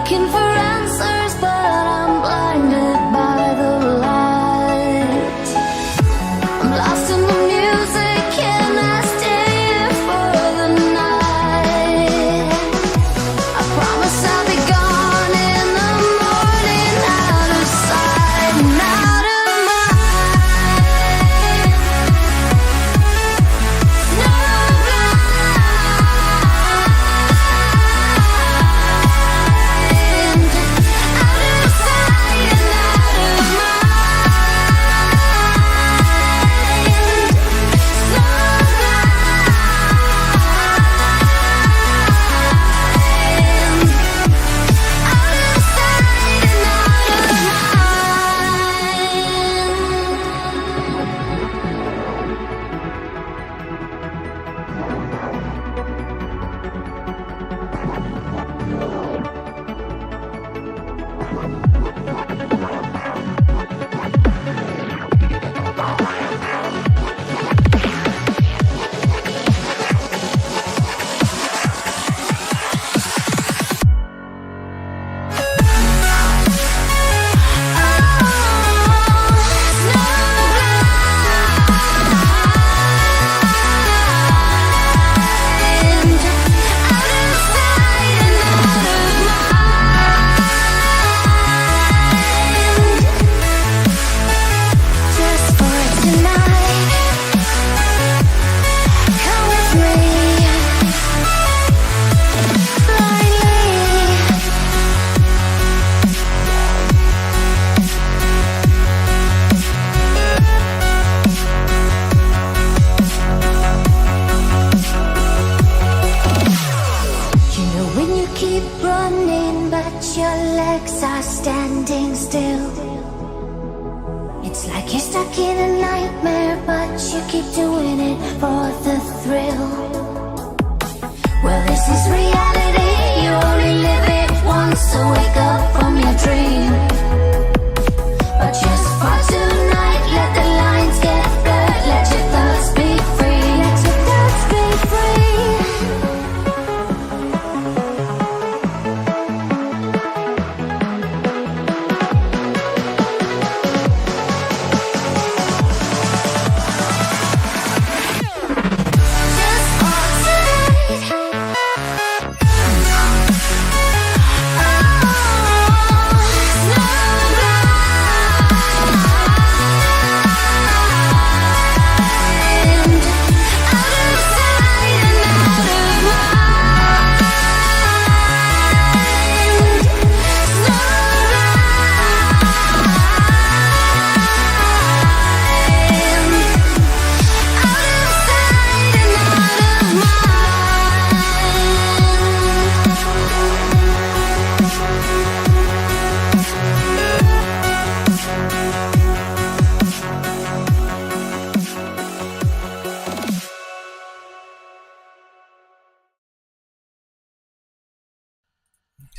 looking for answers, but I'm blinded by the light. I'm lost in the music, can I stay here for the night? I promise I'll be gone in the morning, out of sight and out of mind.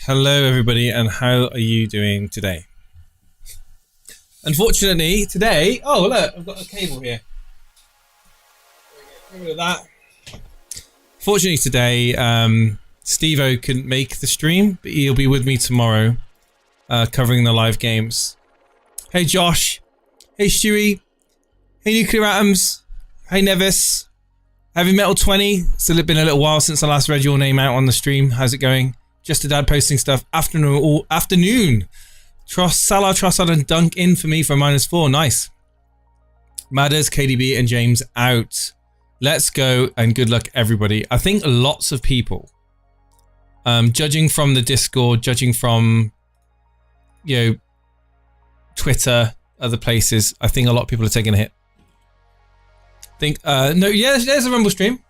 Hello everybody, and how are you doing today? Unfortunately today, oh look, I've got a cable here. Get rid of that. Fortunately today, Steve-O couldn't make the stream, but he'll be with me tomorrow, covering the live games. Hey Josh, hey Stewie, hey Nuclear Atoms, hey Nevis, Heavy Metal 20. It's been a little while since I last read your name out on the stream. How's it going? Just a dad posting stuff. Afternoon. Salah, Trossard, and Dunk in for me for -4. Nice. Madders, KDB, and James out. Let's go, and good luck, everybody. I think lots of people, judging from the Discord, judging from, Twitter, other places, I think a lot of people are taking a hit. There's a Rumble stream.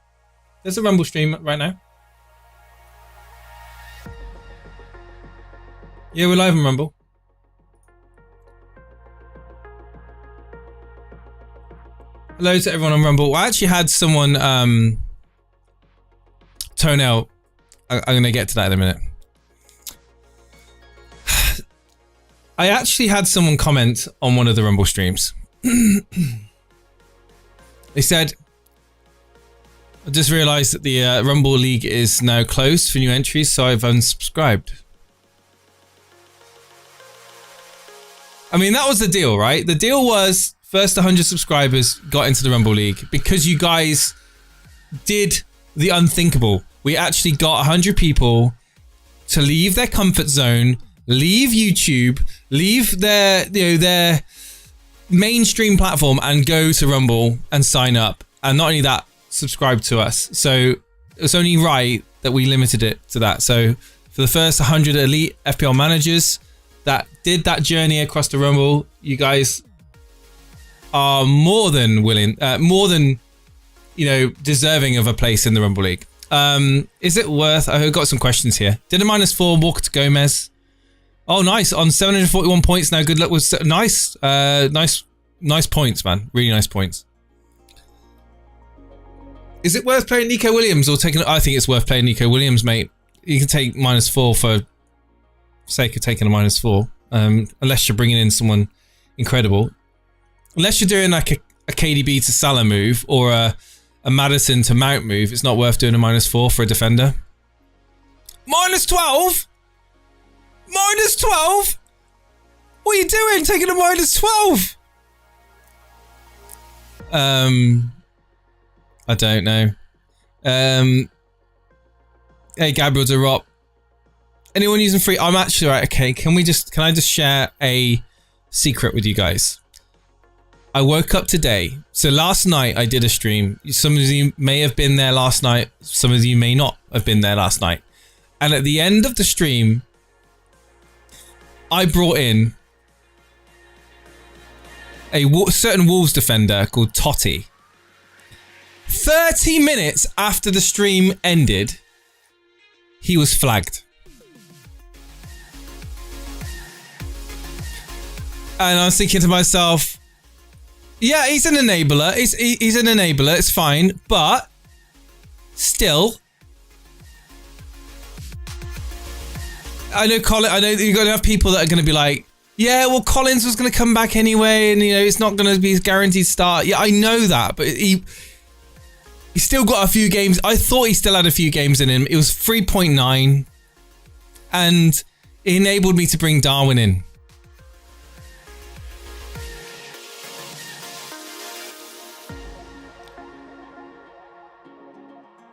There's a Rumble stream right now. Yeah, we're live on Rumble. Hello to everyone on Rumble. I actually had someone tone out. I'm going to get to that in a minute. I actually had someone comment on one of the Rumble streams. They said, I just realized that the Rumble League is now closed for new entries, so I've unsubscribed. I mean, that was the deal, right? The deal was first 100 subscribers got into the Rumble League because you guys did the unthinkable. We actually got 100 people to leave their comfort zone, leave YouTube, leave their mainstream platform and go to Rumble and sign up. And not only that, subscribe to us. So it was only right that we limited it to that. So for the first 100 elite FPL managers that did that journey across the Rumble, you guys are more than willing, more than, deserving of a place in the Rumble League. Is it worth? I've got some questions here. Did a -4 Walker to Gomez? Oh, nice. On 741 points now. Good luck with nice. Nice points, man. Really nice points. Is it worth playing Nico Williams or taking? I think it's worth playing Nico Williams, mate. You can take -4 for sake of taking a -4, unless you're bringing in someone incredible. Unless you're doing like a KDB to Salah move or a Maddison to Mount move, it's not worth doing a -4 for a defender. -12? -12? What are you doing taking a -12? I don't know. Hey, Gabriel Derop. Anyone using free? I'm actually right. Okay, can I just share a secret with you guys? I woke up today. So last night I did a stream. Some of you may have been there last night. Some of you may not have been there last night. And at the end of the stream, I brought in a certain Wolves defender called Totti. 30 minutes after the stream ended, he was flagged. And I was thinking to myself, yeah, he's an enabler. He's an enabler. It's fine. But still, I know you're going to have people that are going to be like, yeah, well, Collins was going to come back anyway. And, it's not going to be a guaranteed start. Yeah, I know that. But he still got a few games. I thought he still had a few games in him. It was 3.9. And it enabled me to bring Darwin in.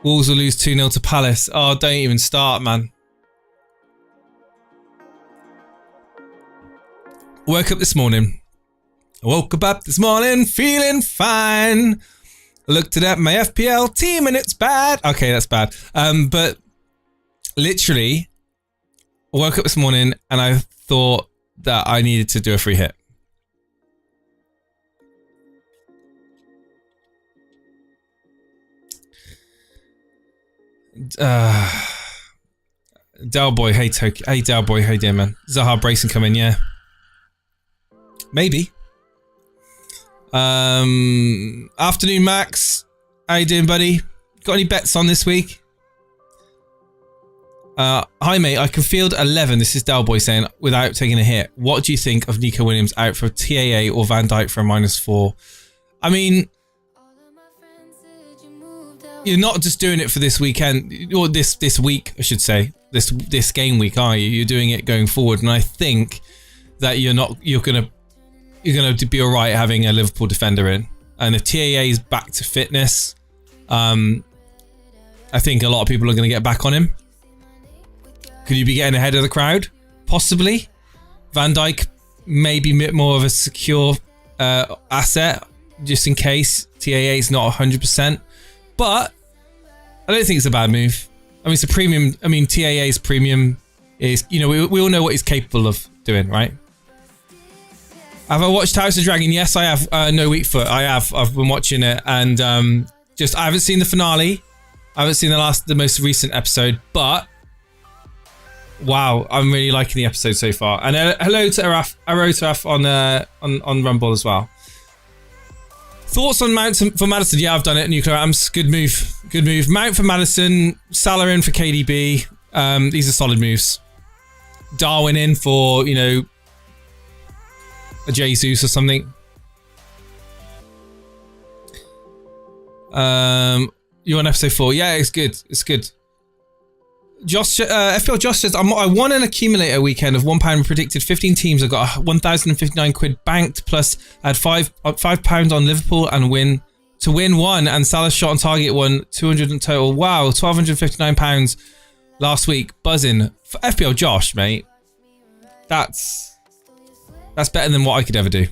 Wolves will lose 2-0 to Palace. Oh, don't even start, man. Woke up this morning feeling fine. Looked at my FPL team and it's bad. Okay, that's bad. But literally, I woke up this morning and I thought that I needed to do a free hit. Del Boy, hey Tokyo. Hey Del Boy, hey dear man. Zaha Brayson come in, yeah. Maybe. Afternoon Max. How you doing, buddy? Got any bets on this week? Hi mate, I can field 11. This is Del Boy saying, without taking a hit. What do you think of Nico Williams out for TAA or Van Dijk for a -4? I mean, you're not just doing it for this weekend, or this week, I should say. This game week, are you? You're doing it going forward, and I think that you're gonna be all right having a Liverpool defender in. And if TAA is back to fitness, I think a lot of people are going to get back on him. Could you be getting ahead of the crowd? Possibly. Van Dijk may be a bit more of a secure asset, just in case TAA is not 100%. But I don't think it's a bad move. I mean, it's a premium. I mean, TAA's premium is, we all know what he's capable of doing, right? Have I watched House of Dragon? Yes, I have. No Weak Foot. I have. I've been watching it, and I haven't seen the finale. I haven't seen the most recent episode, but wow, I'm really liking the episode so far. And hello to Araf on Rumble as well. Thoughts on Mount for Maddison? Yeah, I've done it. Nuclear Atoms. Good move. Good move. Mount for Maddison. Salah in for KDB. These are solid moves. Darwin in for, a Jesus or something. You on episode 4? Yeah, it's good. It's good. Josh, FPL Josh says, I won an accumulator weekend of £1 predicted 15 teams. I got 1,059 quid banked, plus I had £5 on Liverpool and win one, and Salah's shot on target won 200 in total. Wow, £1,259 last week. Buzzing. For FPL Josh, mate. That's better than what I could ever do.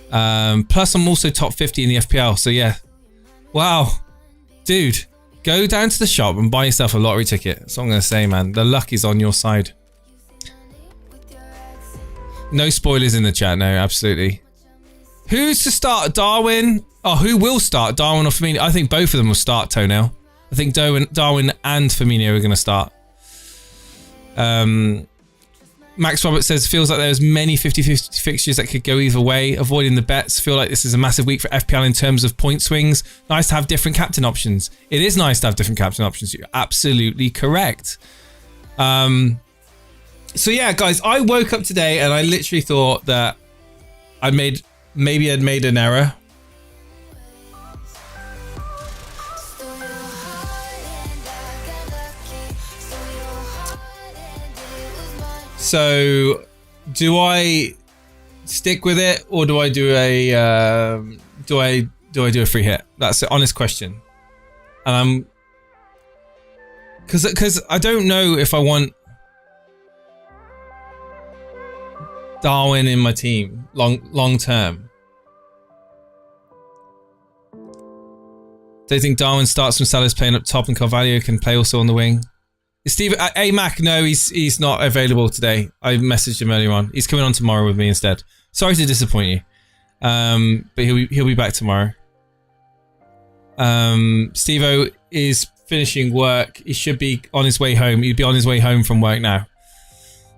Plus I'm also top 50 in the FPL, so yeah. Wow. Dude. Go down to the shop and buy yourself a lottery ticket. That's what I'm going to say, man. The luck is on your side. No spoilers in the chat, no, absolutely. Who's to start? Darwin? Oh, who will start? Darwin or Firmino? I think both of them will start, Toenail. I think Darwin and Firmino are going to start. Max Roberts says, feels like there's many 50-50 fixtures that could go either way. Avoiding the bets. Feel like this is a massive week for FPL in terms of point swings. Nice to have different captain options. It is nice to have different captain options. You're absolutely correct. So yeah, guys, I woke up today and I literally thought that maybe I'd made an error. So, do I stick with it, or do I do a do I do a free hit? That's the honest question. And I'm because I don't know if I want Darwin in my team long term. Do you think Darwin starts from Salah's playing up top and Carvalho can play also on the wing? Is Steve Mac? No, he's not available today. I messaged him earlier on. He's coming on tomorrow with me instead. Sorry to disappoint you, but he'll be back tomorrow. Steve-O is finishing work. He should be on his way home. He'd be on his way home from work now,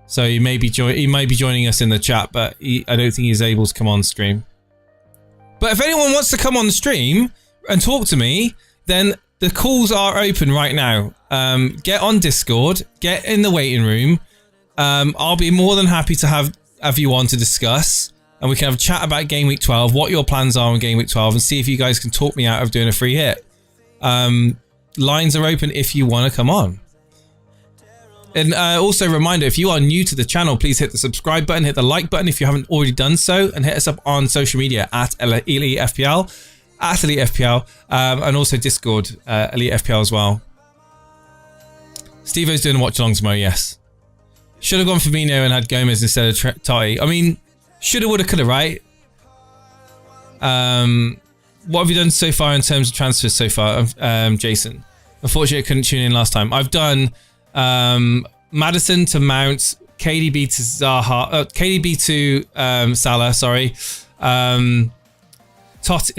so he may be joining us in the chat, but I don't think he's able to come on stream. But if anyone wants to come on the stream and talk to me, then the calls are open right now. Get on Discord, get in the waiting room. I'll be more than happy to have you on to discuss, and we can have a chat about Game Week 12, what your plans are on Game Week 12, and see if you guys can talk me out of doing a free hit. Lines are open if you want to come on. And also a reminder, if you are new to the channel, please hit the subscribe button, hit the like button if you haven't already done so, and hit us up on social media at EliteFPL, and also Discord, EliteFPL as well. Steve-O's doing a watch along tomorrow, yes. Should have gone for Firmino and had Gomez instead of Totti. I mean, shoulda, woulda, coulda, right? What have you done so far in terms of transfers so far, Jason? Unfortunately, I couldn't tune in last time. I've done Maddison to Mount, KDB to Zaha, KDB to Salah, sorry. Totti,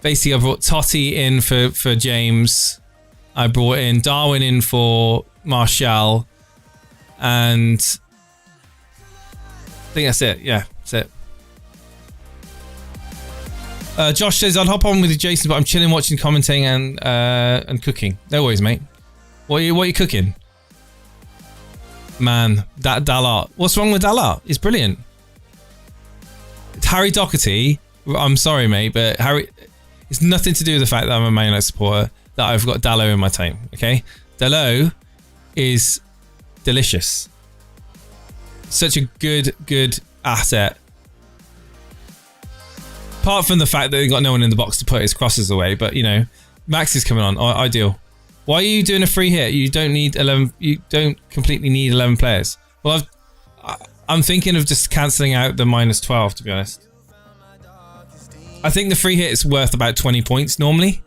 basically I brought Totti in for James. I brought in Darwin in for Martial, and I think that's it. Yeah, that's it. Josh says, I'd hop on with you, Jason, but I'm chilling, watching, commenting, and cooking. No worries, mate. What are you cooking? Man, that Dallart. What's wrong with Dallart? He's brilliant. Harry Doherty. I'm sorry, mate, but Harry. It's nothing to do with the fact that I'm a Man United supporter, that I've got Dalot in my team, okay? Dalot is delicious. Such a good asset. Apart from the fact that they've got no one in the box to put his crosses away, but, you know, Max is coming on. Ideal. Why are you doing a free hit? You don't need 11. You don't completely need 11 players. Well, I'm thinking of just cancelling out the -12, to be honest. I think the free hit is worth about 20 points normally.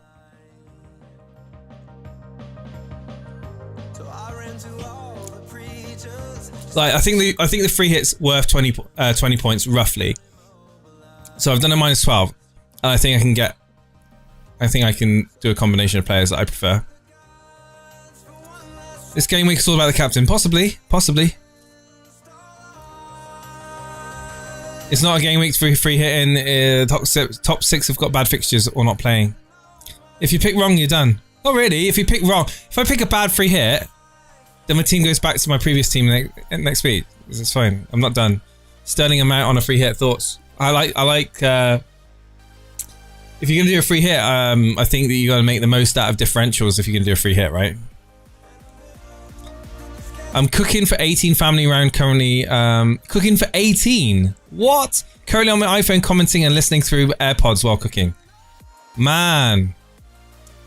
Like I think the free hit's worth 20 points roughly. So I've done a -12, and I think I can do a combination of players that I prefer. This game week is all about the captain, possibly. It's not a game week for free hitting. Top six have got bad fixtures or not playing. If you pick wrong, you're done. Not really. If you pick wrong, if I pick a bad free hit, then my team goes back to my previous team next week. It's fine. I'm not done. Sterling amount on a free hit. Thoughts? I like. If you're gonna do a free hit, I think that you got to make the most out of differentials if you're gonna do a free hit, right? I'm cooking for 18 family round currently. Cooking for 18. What? Currently on my iPhone commenting and listening through AirPods while cooking. Man.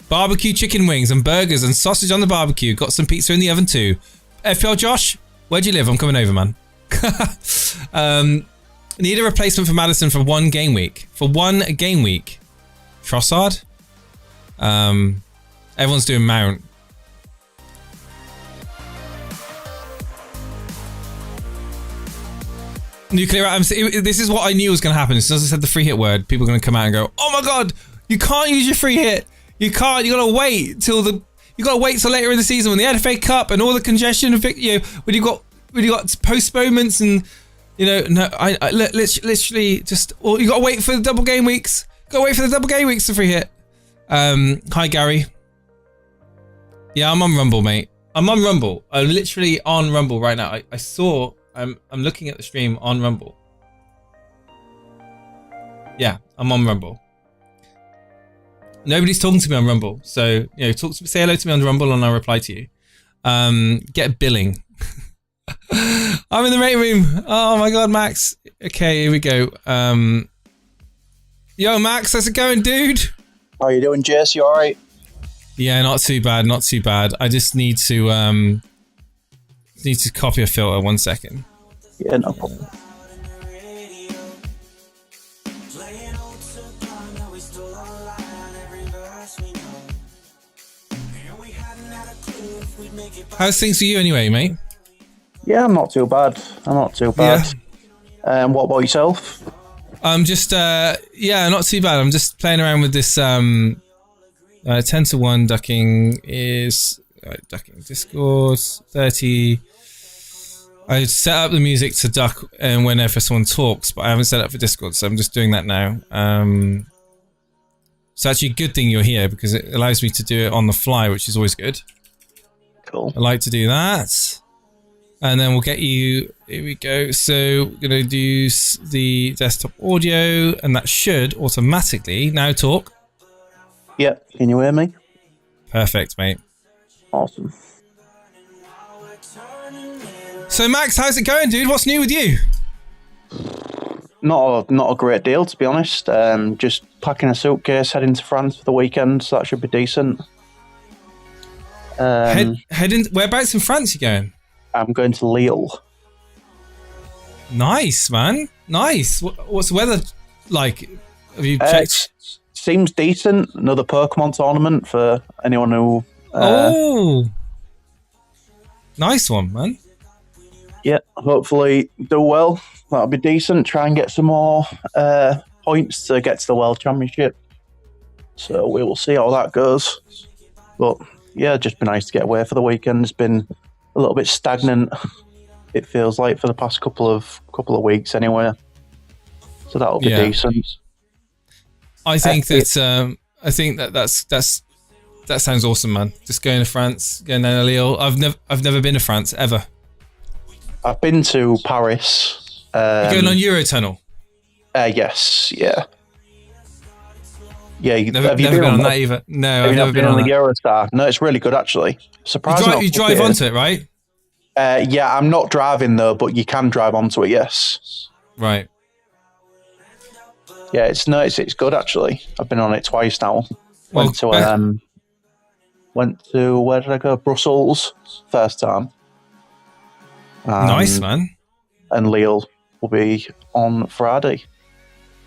Barbecue chicken wings and burgers and sausage on the barbecue. Got some pizza in the oven too. FPL Josh, where do you live? I'm coming over, man. Need a replacement for Madison for one game week. For one game week. Trossard? Everyone's doing Mount. Nuclear atoms. This is what I knew was going to happen. As soon as I said the free hit word, people are going to come out and go, "Oh my god, you can't use your free hit. You can't. You got to wait till later in the season when the FA Cup and all the congestion and when you got postponements and no. I literally just. Or you got to wait for the double game weeks. Got to wait for the double game weeks to free hit. Hi Gary. Yeah, I'm on Rumble, mate. I'm on Rumble. I'm literally on Rumble right now. I saw. I'm looking at the stream on Rumble. Yeah, I'm on Rumble. Nobody's talking to me on Rumble, so say hello to me on Rumble and I'll reply to you. Get billing. I'm in the main room. Oh my god, Max. Okay, here we go. Yo, Max, how's it going, dude? How you doing, Jess? You all right? Yeah, not too bad. Not too bad. I just need to copy a filter. 1 second. Yeah, no problem. How's things for you anyway, mate? Yeah, I'm not too bad. Yeah. What about yourself? I'm just not too bad. I'm just playing around with this 10 to 1 ducking is ducking Discord 30. I set up the music to duck and whenever someone talks, but I haven't set up for Discord, so I'm just doing that now. It's actually a good thing you're here because it allows me to do it on the fly, which is always good. Cool. I like to do that. And then we'll get you, here we go. So we're going to use the desktop audio and that should automatically now talk. Yeah, can you hear me? Perfect, mate. Awesome. So Max, how's it going, dude? What's new with you? Not a great deal, to be honest. Just packing a suitcase, heading to France for the weekend, so that should be decent. Heading, whereabouts in France you going? I'm going to Lille. Nice, man. Nice. What's the weather like? Have you checked? Seems decent. Another Pokemon tournament for anyone who... nice one, man. Yeah, hopefully do well. That'll be decent. Try and get some more points to get to the World Championship. So we will see how that goes. But yeah, just be nice to get away for the weekend. It's been a little bit stagnant, it feels like, for the past couple of weeks anyway. So that'll be decent. I think that sounds awesome, man. Just going to France, going down to Lille. I've never been to France ever. I've been to Paris. You're going on Eurotunnel? Yes, yeah. Yeah, have you been on that either? No, I've never been on the Eurostar. No, it's really good actually. Surprisingly, you drive onto it, right? Yeah, I'm not driving though, but you can drive onto it. Yes. Right. Yeah, it's good actually. I've been on it twice now. Went to where did I go? Brussels first time. Nice, man. And Lille will be on Friday.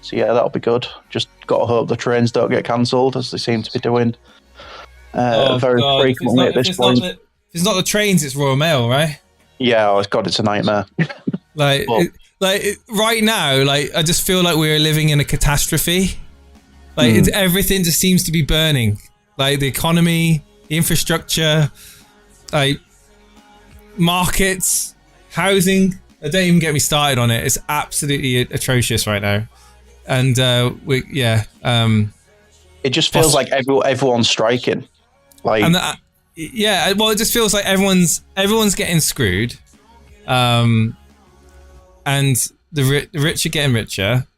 So yeah, that'll be good. Just got to hope the trains don't get cancelled, as they seem to be doing very frequently at this point. If it's not the trains, it's Royal Mail, right? Yeah, oh God, it's a nightmare. right now, I just feel like we're living in a catastrophe. Everything just seems to be burning. Like the economy, the infrastructure, markets, housing. Don't even get me started on it. It's absolutely atrocious right now. And it just feels like everyone's striking. Well, it just feels like everyone's getting screwed, and the rich are getting richer,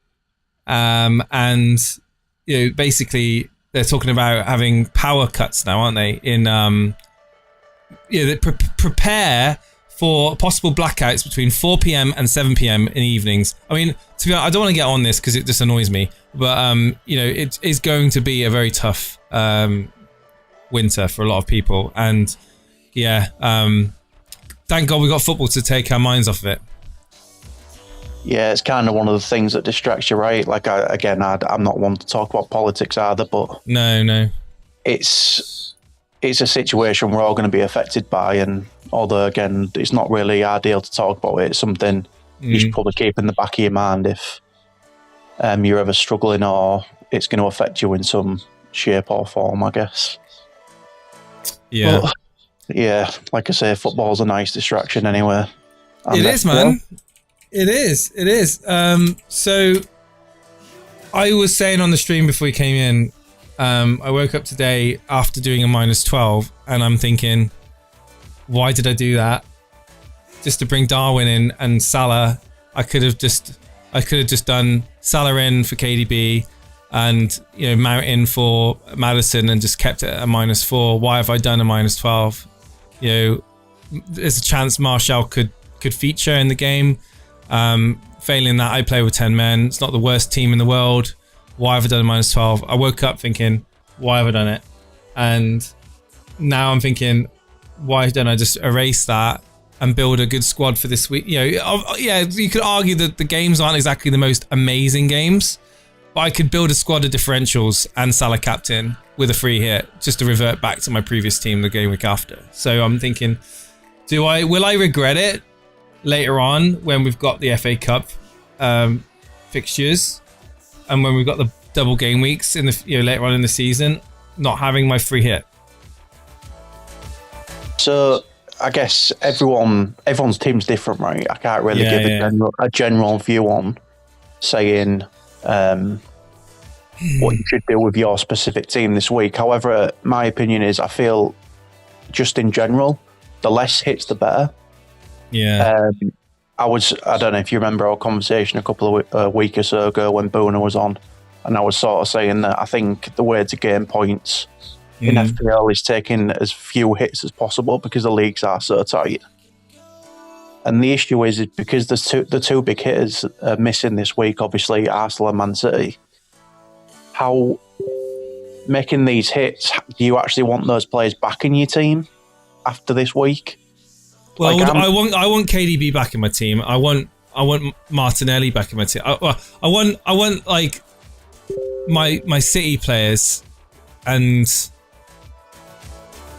and basically they're talking about having power cuts now, aren't they? In they prepare for possible blackouts between 4 p.m. and 7 p.m. in the evenings. I mean, to be honest, I don't want to get on this because it just annoys me, but it is going to be a very tough winter for a lot of people, and thank God we got football to take our minds off of it. Yeah, it's kind of one of the things that distracts you, right? Like, I'm not one to talk about politics either, but no, it's a situation we're all going to be affected by, and although, again, it's not really ideal to talk about it, it's something you should probably keep in the back of your mind if you're ever struggling or it's going to affect you in some shape or form, I guess. Yeah. But, yeah, like I say, football's a nice distraction anyway. It is, man. It is. So I was saying on the stream before we came in, I woke up today after doing a -12, and I'm thinking, why did I do that? Just to bring Darwin in and Salah. I could have just done Salah in for KDB and Mount in for Maddison and just kept it at a -4. Why have I done a -12? There's a chance Martial could feature in the game. Failing that, I play with 10 men. It's not the worst team in the world. Why have I done a -12? I woke up thinking, why have I done it? And now I'm thinking, why don't I just erase that and build a good squad for this week? You could argue that the games aren't exactly the most amazing games, but I could build a squad of differentials and Salah captain with a free hit just to revert back to my previous team the game week after. So I'm thinking, will I regret it later on when we've got the FA Cup fixtures and when we've got the double game weeks in the later on in the season, not having my free hit? So I guess everyone's team's different, right? I can't really give a general view on saying what you should do with your specific team this week. However, my opinion is I feel just in general, the less hits, the better. Yeah. I don't know if you remember our conversation a couple of weeks or so ago when Boona was on, and I was sort of saying that I think the way to gain points in FPL is taking as few hits as possible because the leagues are so tight. And the issue is because the two big hitters are missing this week, obviously Arsenal and Man City. How making these hits, do you actually want those players back in your team after this week? Well, like, I want KDB back in my team. I want Martinelli back in my team. I want like my City players, and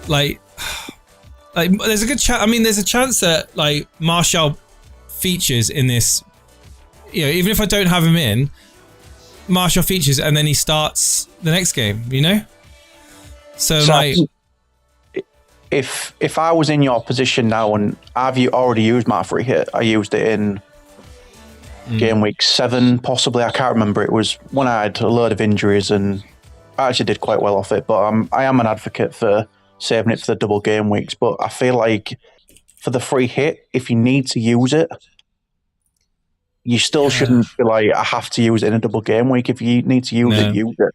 like there's a good chance. I mean, there's a chance that like Martial features in this. Even if I don't have him in, Martial features and then he starts the next game. So like. If I was in your position now and have you already used my free hit, I used it in game week 7, possibly. I can't remember. It was when I had a load of injuries and I actually did quite well off it. But I am an advocate for saving it for the double game weeks. But I feel like for the free hit, if you need to use it, you still shouldn't be like, I have to use it in a double game week. If you need to use it, use it.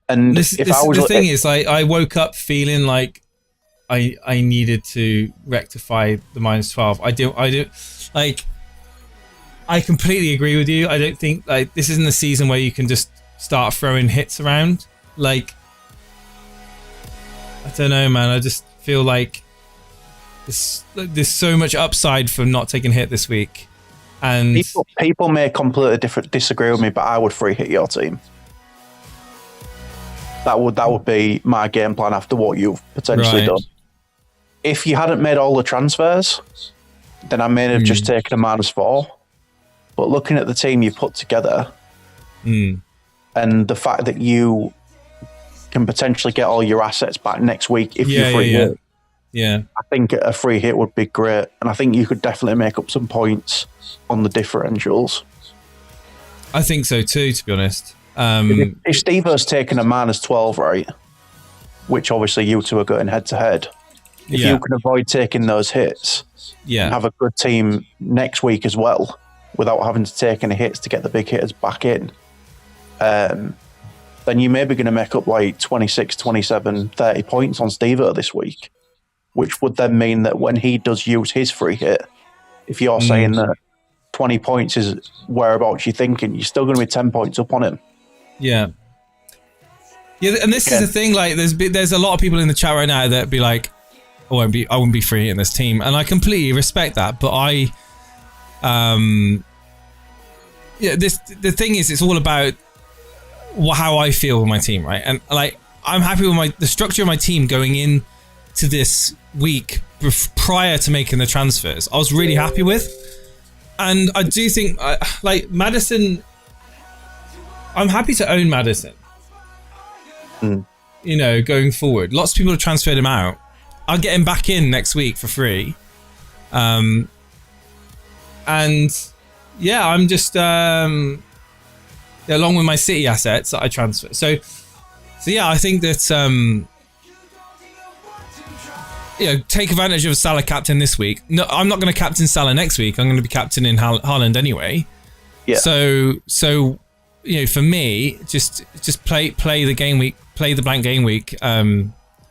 And the thing is, I woke up feeling like I needed to rectify the -12. I do like. I completely agree with you. I don't think like this isn't a season where you can just start throwing hits around. Like, I don't know, man. I just feel like there's so much upside from not taking a hit this week. And people may completely disagree with me, but I would free hit your team. That would be my game plan after what you've potentially done. If you hadn't made all the transfers, then I may have just taken a -4. But looking at the team you've put together and the fact that you can potentially get all your assets back next week if you free hit, I think a free hit would be great. And I think you could definitely make up some points on the differentials. I think so too, to be honest. If Steve-O's taken a -12, right, which obviously you two are going head-to-head, if you can avoid taking those hits and have a good team next week as well without having to take any hits to get the big hitters back in, then you may be going to make up like 26, 27, 30 points on Steve-O this week. which would then mean that when he does use his free hit, if you're saying that 20 points is whereabouts you're thinking, you're still going to be 10 points up on him. Yeah. Yeah, and this is the thing. Like, there's a lot of people in the chat right now that be like, I won't be free hitting this team, and I completely respect that. But the thing is, it's all about how I feel with my team, right? And like, I'm happy with the structure of my team going in to this week prior to making the transfers. I was really happy with, and I do think like Maddison. I'm happy to own Maddison. You know, going forward, lots of people have transferred him out. I'll get him back in next week for free. And yeah, I'm just along with my City assets that I transfer. So yeah, I think that take advantage of Salah captain this week. No, I'm not going to captain Salah next week. I'm going to be captaining Haaland anyway. Yeah. So for me, just play the game week, play the blank game week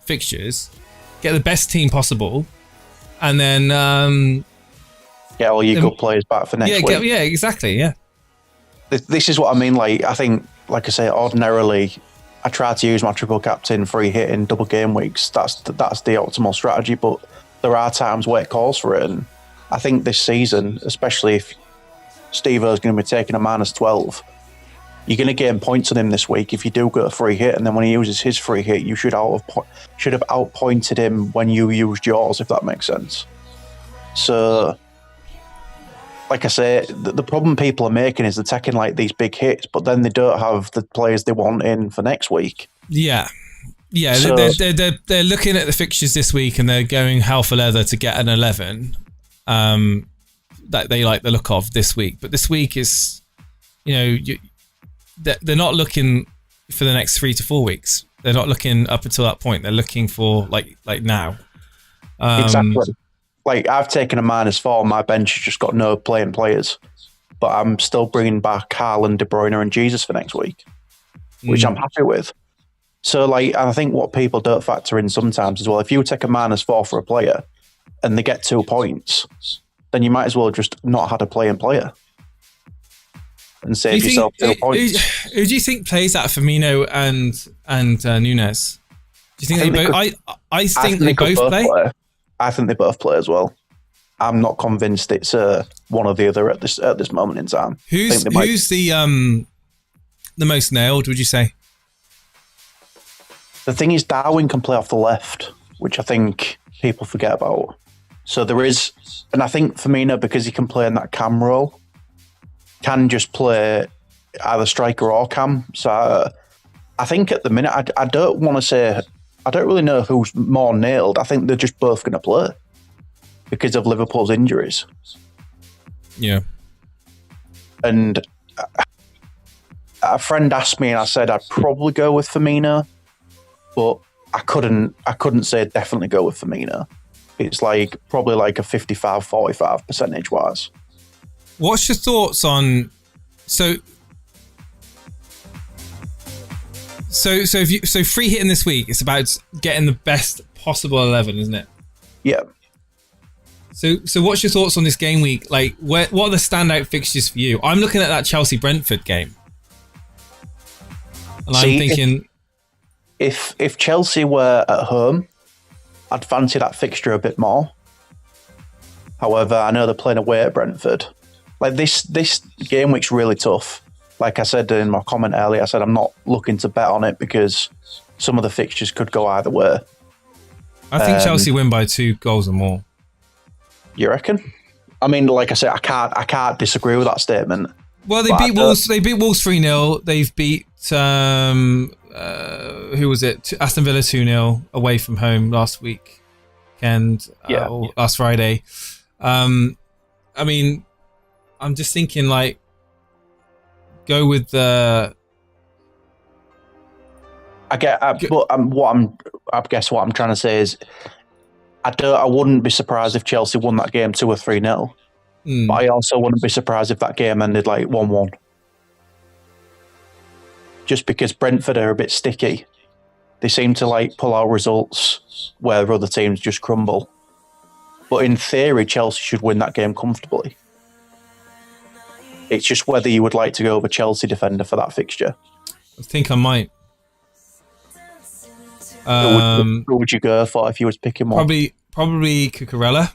fixtures, get the best team possible, and then get all your good players back for next week. Yeah, exactly. Yeah. This is what I mean. Like, I think, like I say, ordinarily, I try to use my triple captain free hit in double game weeks. That's the optimal strategy. But there are times where it calls for it, and I think this season, especially if Steve-O's going to be taking a -12, you're going to gain points on him this week if you do get a free hit, and then when he uses his free hit, you should have outpointed him when you used yours, if that makes sense. So, like I say, the problem people are making is they're taking like these big hits, but then they don't have the players they want in for next week. Yeah. So, they're looking at the fixtures this week and they're going hell for leather to get an 11 that they like the look of this week. But this week is, they're not looking for the next 3 to 4 weeks. They're not looking up until that point. They're looking for like now. Exactly. Like, I've taken a -4. My bench has just got no playing players, but I'm still bringing back Haaland, De Bruyne, and Jesus for next week, which I'm happy with. So, like, and I think what people don't factor in sometimes as well, if you take a -4 for a player and they get 2 points, then you might as well just not had a playing player and save yourself 2 points. Who do you think plays that, Firmino and Nunes? Do you think they both? I think they both play. I think they both play as well. I'm not convinced it's one or the other at this moment in time. Who's the most nailed, would you say? The thing is, Darwin can play off the left, which I think people forget about. So there is, and I think Firmino, because he can play in that cam role, can just play either striker or cam. So I think at the minute, I don't want to say, I don't really know who's more nailed. I think they're just both going to play because of Liverpool's injuries. Yeah. And a friend asked me, and I said I'd probably go with Firmino, but I couldn't say definitely go with Firmino. It's like probably like a 55-45 percentage wise. What's your thoughts on so free hitting this week? It's about getting the best possible 11, isn't it? Yeah. So what's your thoughts on this game week? Like, what are the standout fixtures for you? I'm looking at that Chelsea-Brentford game, and I'm thinking, if Chelsea were at home, I'd fancy that fixture a bit more. However, I know they're playing away at Brentford. Like, this game week's really tough. Like I said in my comment earlier, I said I'm not looking to bet on it because some of the fixtures could go either way. I think Chelsea win by 2 goals or more. You reckon? I mean, like I said, I can't disagree with that statement. Well, they beat Wolves. They beat Wolves 3-0. They've beat who was it? Aston Villa 2-0 away from home last week, last Friday. I mean, I'm just thinking, like, go with the. I guess what I'm trying to say is, I wouldn't be surprised if Chelsea won that game 2 or 3-0. But I also wouldn't be surprised if that game ended like 1-1. Just because Brentford are a bit sticky. They seem to like pull out results where other teams just crumble. But in theory, Chelsea should win that game comfortably. It's just whether you would like to go with a Chelsea defender for that fixture. I think I might. Who would you go for if you was picking one? Probably Cucurella.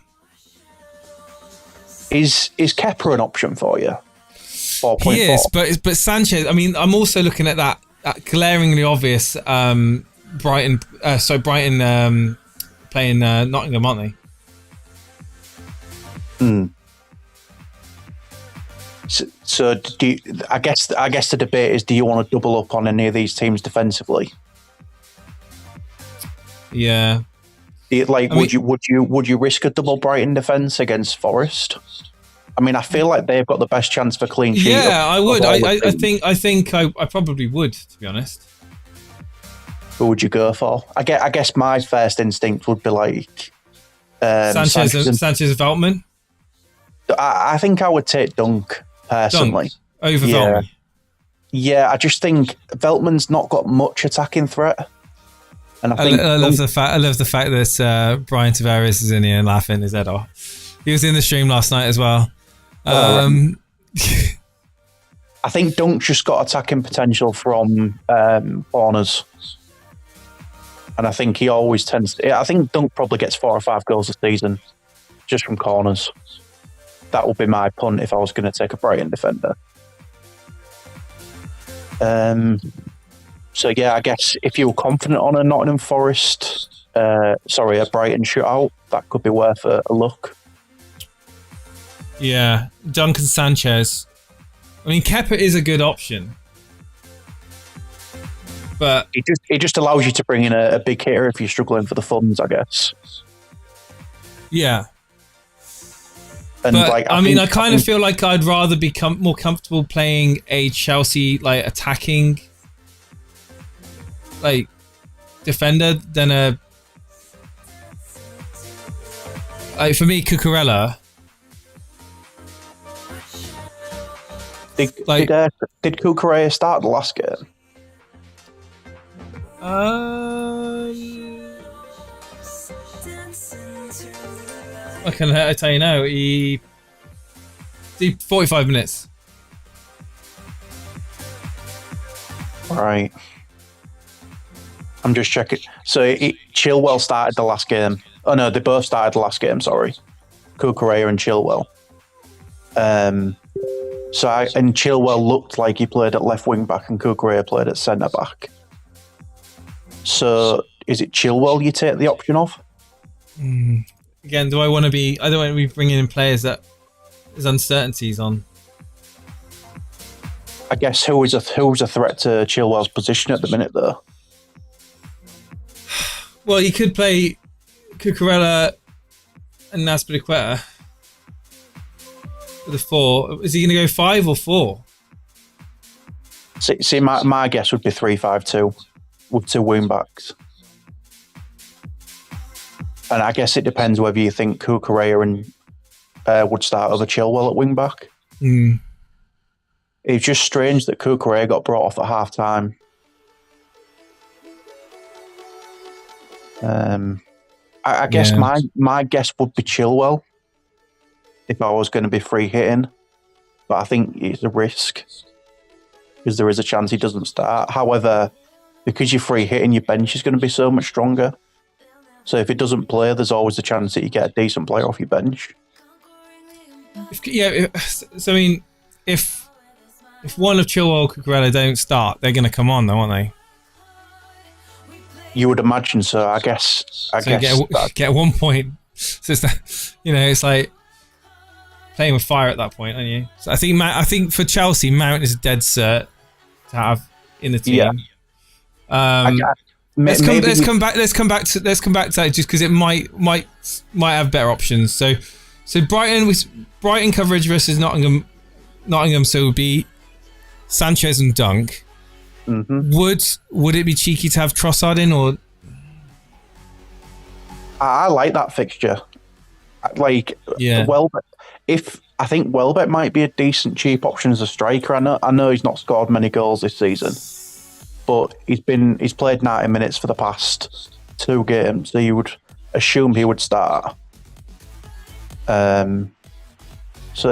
Is Kepa an option for you? 4.4. He is, but Sanchez. I mean, I'm also looking at that glaringly obvious Brighton. Brighton playing Nottingham, aren't they? So I guess the debate is: do you want to double up on any of these teams defensively? Yeah. Would you risk a double Brighton defense against Forest? I mean, I feel like they've got the best chance for clean sheet. Yeah, I would. I think I probably would, to be honest. Who would you go for? I guess my first instinct would be like Sanchez and Veltman. I think I would take Dunk personally. Over Veltman. Yeah, I just think Veltman's not got much attacking threat. And I love the fact that Brian Tavares is in here and laughing his head off. He was in the stream last night as well. I think Dunk's just got attacking potential from corners. And I think he always tends to... I think Dunk probably gets 4 or 5 goals a season just from corners. That would be my punt if I was going to take a Brighton defender. So yeah, I guess if you were confident on a Nottingham Forest, a Brighton shootout, that could be worth a look. Yeah, Duncan Sanchez. I mean, Kepa is a good option, but it just allows you to bring in a big hitter if you're struggling for the funds, I guess. Yeah. And but, I kind of feel like I'd rather be more comfortable playing a Chelsea attacking defender than a for me Cucurella. Did Cucurella start the last game? I can tell you now. He did 45 minutes. Right. I'm just checking. So Chilwell started the last game. Oh no, they both started the last game. Sorry, Cucurella and Chilwell. And Chilwell looked like he played at left wing back, and Cucurella played at centre back. So is it Chilwell you take the option of? Again, do I want to be? I don't want to be bringing in players that there's uncertainties on. I guess who's a threat to Chilwell's position at the minute, though? Well, you could play Cucurella and Azpilicueta with a 4. Is he going to go 5 or 4? See, my guess would be 3-5-2 with 2 wing backs. And I guess it depends whether you think Cucurella would start over Chilwell at wing back. It's just strange that Cucurella got brought off at half time. I guess my guess would be Chilwell if I was going to be free hitting, but I think it's a risk because there is a chance he doesn't start. However, because you're free hitting, your bench is going to be so much stronger. So if it doesn't play, there's always a chance that you get a decent player off your bench. So I mean, if one of Chilwell or Cucurella don't start, they're going to come on, though, aren't they? You would imagine so. I guess. Get 1 point. So it's like playing with fire at that point, aren't you? So I think for Chelsea, Mount is a dead cert to have in the team. Yeah. Let's come back to that just because it might have better options. So Brighton coverage versus Nottingham. So it would be Sanchez and Dunk. Mm-hmm. Would it be cheeky to have Trossard in, or? I like that fixture. Welbeck. I think Welbeck might be a decent cheap option as a striker. I know he's not scored many goals this season, but he's played 90 minutes for the past 2 games, so you would assume he would start. So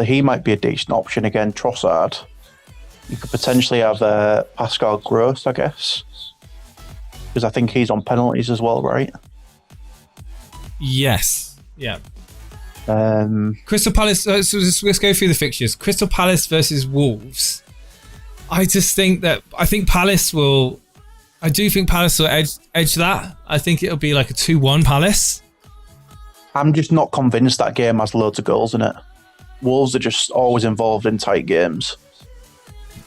he might be a decent option again. Trossard. You could potentially have Pascal Gross, I guess, because I think he's on penalties as well, right? Yes. Yeah. Crystal Palace. Let's go through the fixtures. Crystal Palace versus Wolves. I think Palace will. I do think Palace will edge that. I think it'll be like a 2-1 Palace. I'm just not convinced that game has loads of goals in it. Wolves are just always involved in tight games.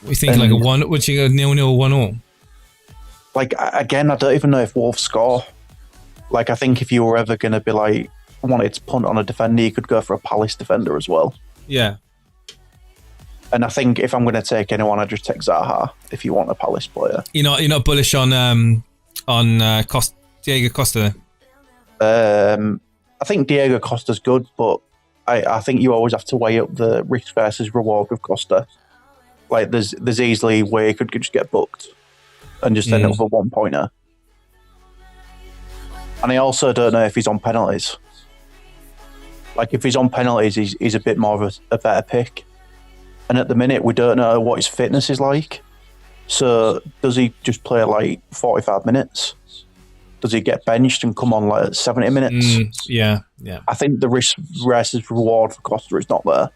We think like a 1, which you go 0-0, 1-0. Like, again, I don't even know if Wolves score. Like, I think if you were ever going to be like, wanted to punt on a defender, you could go for a Palace defender as well. Yeah. And I think if I'm going to take anyone, I'd just take Zaha if you want a Palace player. You're not bullish on Diego Costa? I think Diego Costa's good, but I think you always have to weigh up the risk versus reward with Costa. Like, there's easily where he could just get booked and just end up with a 1-pointer. And I also don't know if he's on penalties. Like, if he's on penalties, he's a bit more of a better pick. And at the minute, we don't know what his fitness is like. So does he just play like 45 minutes? Does he get benched and come on like 70 minutes? Yeah. I think the risk versus reward for Costa is not there.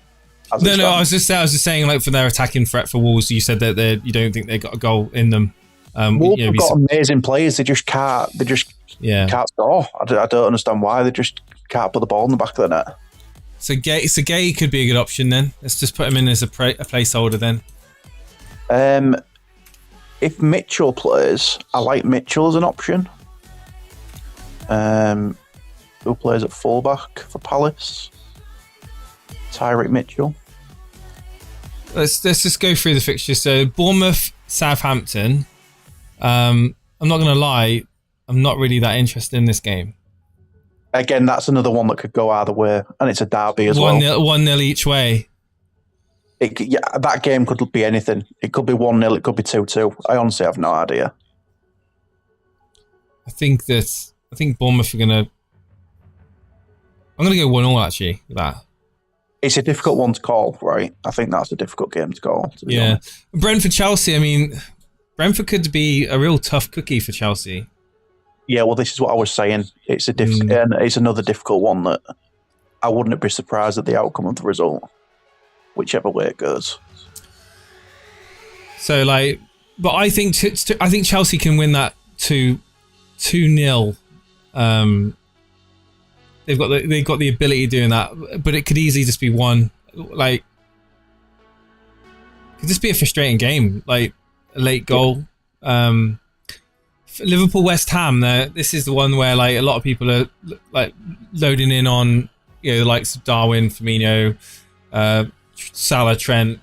No. I was just saying, like, for their attacking threat for Wolves, you said that you don't think they got a goal in them. Wolves have got amazing players. They just can't. Can't score. I don't understand why. They just can't put the ball in the back of the net. So Gay could be a good option then. Let's just put him in as a placeholder then. If Mitchell plays, I like Mitchell as an option. Who plays at fullback for Palace? Tyreek Mitchell. Let's just go through the fixtures. So Bournemouth, Southampton. I'm not going to lie, I'm not really that interested in this game. Again, that's another one that could go either way, and it's a derby as well. 1-0 each way. That game could be anything. It could be 1-0, it could be 2-2. I honestly have no idea. I think Bournemouth are going to... I'm going to go 1-0 actually, with that. It's a difficult one to call, right? I think that's a difficult game to call. To be honest. Brentford-Chelsea, I mean, Brentford could be a real tough cookie for Chelsea. Yeah, well, this is what I was saying. It's it's another difficult one that I wouldn't be surprised at the outcome of the result, whichever way it goes. So, like, but I think Chelsea can win that 2-0. They've got the ability of doing that, but it could easily just be one. Like, it could just be a frustrating game, like a late goal. Liverpool West Ham. This is the one where like a lot of people are like loading in on, you know, the likes of Darwin, Firmino, Salah, Trent.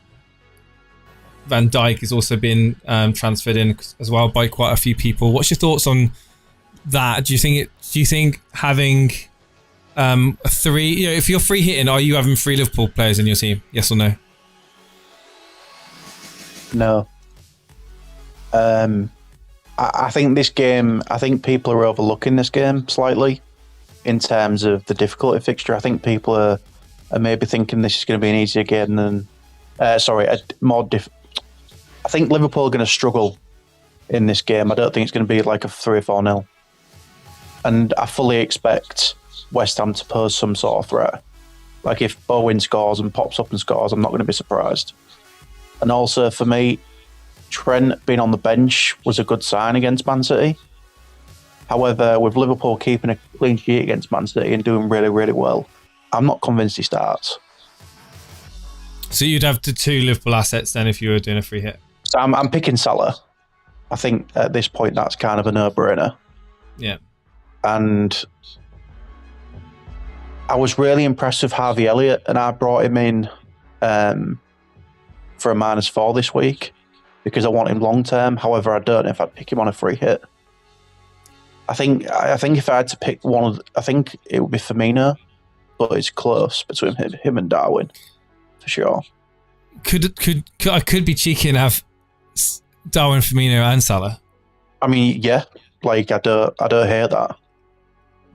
Van Dijk has also been transferred in as well by quite a few people. What's your thoughts on that? Do you think having a 3, you know, if you're free hitting, are you having 3 Liverpool players in your team? Yes or no? No. I think this game, I think people are overlooking this game slightly in terms of the difficulty fixture. I think people are maybe thinking this is going to be an easier game than, I think Liverpool are going to struggle in this game. I don't think it's going to be like a 3 or 4-0. And I fully expect West Ham to pose some sort of threat. Like if Bowen scores and pops up and scores, I'm not going to be surprised. And also for me, Trent being on the bench was a good sign against Man City. However, with Liverpool keeping a clean sheet against Man City and doing really, really well, I'm not convinced he starts. So you'd have the 2 Liverpool assets then if you were doing a free hit? So I'm picking Salah. I think at this point that's kind of a no-brainer. Yeah. And I was really impressed with Harvey Elliott, and I brought him in for a -4 this week because I want him long term. However, I don't know if I'd pick him on a free hit. I think if I had to pick one, I think it would be Firmino, but it's close between him and Darwin for sure. I could be cheeky and have Darwin, Firmino, and Salah. I mean, yeah, like I don't hear that.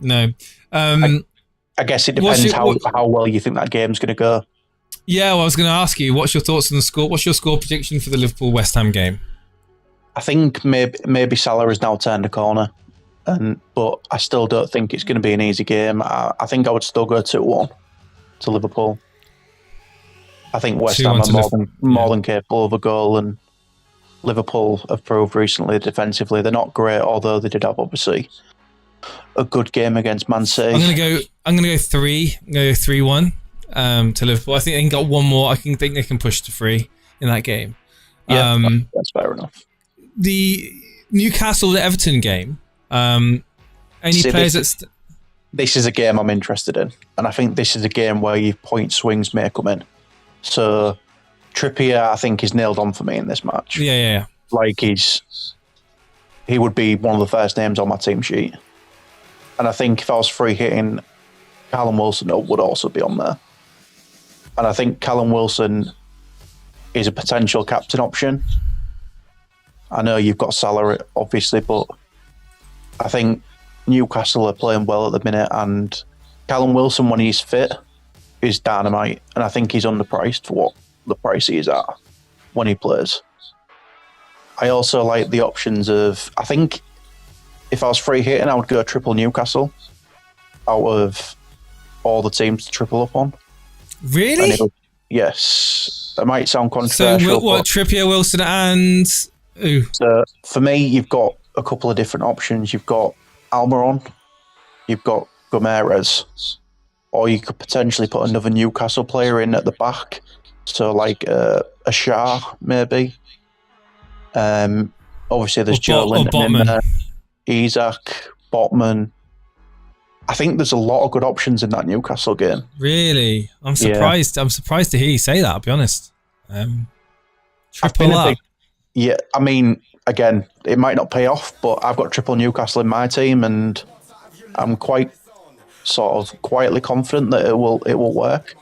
No. I guess it depends how well you think that game's going to go. Yeah, well, I was going to ask you, what's your thoughts on the score? What's your score prediction for the Liverpool West Ham game? I think maybe Salah has now turned a corner, but I still don't think it's going to be an easy game. I think I would still go 2-1 to Liverpool. I think West Ham are more than capable of a goal, and Liverpool have proved recently defensively they're not great, although they did have obviously a good game against Man City. I'm gonna go 3. I'm gonna go 3-1 to Liverpool. I think they can get one more. I think they can push to 3 in that game. Yeah, that's fair enough. The Newcastle Everton game. This is a game I'm interested in, and I think this is a game where your point swings may come in. So Trippier, I think, is nailed on for me in this match. Yeah. Like he would be one of the first names on my team sheet. And I think if I was free hitting, Callum Wilson would also be on there. And I think Callum Wilson is a potential captain option. I know you've got Salah, obviously, but I think Newcastle are playing well at the minute, and Callum Wilson, when he's fit, is dynamite, and I think he's underpriced for what the price he is at when he plays. I also like the options of, I think if I was free hitting, I would go triple Newcastle out of all the teams to triple up on. Really? Yes. That might sound controversial. So what, Trippier, Wilson and... Ooh. So for me, you've got a couple of different options. You've got Almiron, you've got Gomes, or you could potentially put another Newcastle player in at the back. So like a Shah, maybe. Obviously, there's Joe Linton in there. Isak, Botman. I think there's a lot of good options in that Newcastle game. Really? I'm surprised. Yeah. I'm surprised to hear you say that, I'll be honest. Triple up. Yeah, I mean, again, it might not pay off, but I've got triple Newcastle in my team, and I'm quite sort of quietly confident that it will work.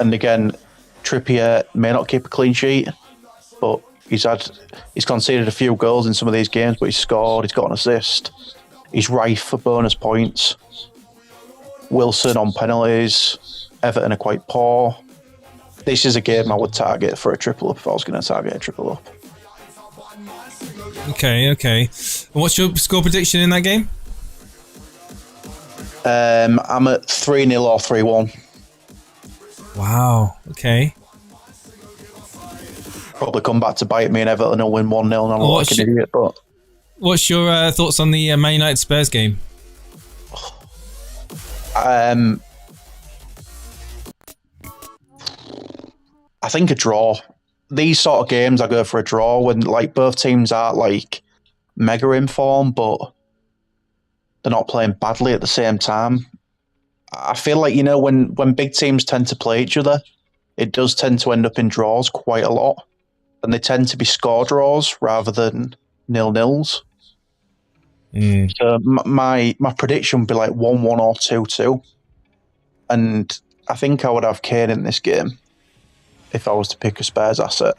And again, Trippier may not keep a clean sheet, but he's conceded a few goals in some of these games, but he's scored, he's got an assist. He's rife for bonus points. Wilson on penalties. Everton are quite poor. This is a game I would target for a triple up if I was going to target a triple up. Okay. What's your score prediction in that game? I'm at 3-0 or 3-1. Wow. Okay. Probably come back to bite me, and Everton will win 1-0 and I'm like an idiot. But what's your thoughts on the Man United Spurs game? I think a draw. These sort of games, I go for a draw when like both teams aren't like mega in form, but they're not playing badly at the same time. I feel like, you know, when big teams tend to play each other, it does tend to end up in draws quite a lot, and they tend to be score draws rather than 0-0s. So my prediction would be like 1-1 or 2-2, and I think I would have Kane in this game if I was to pick a Spurs asset.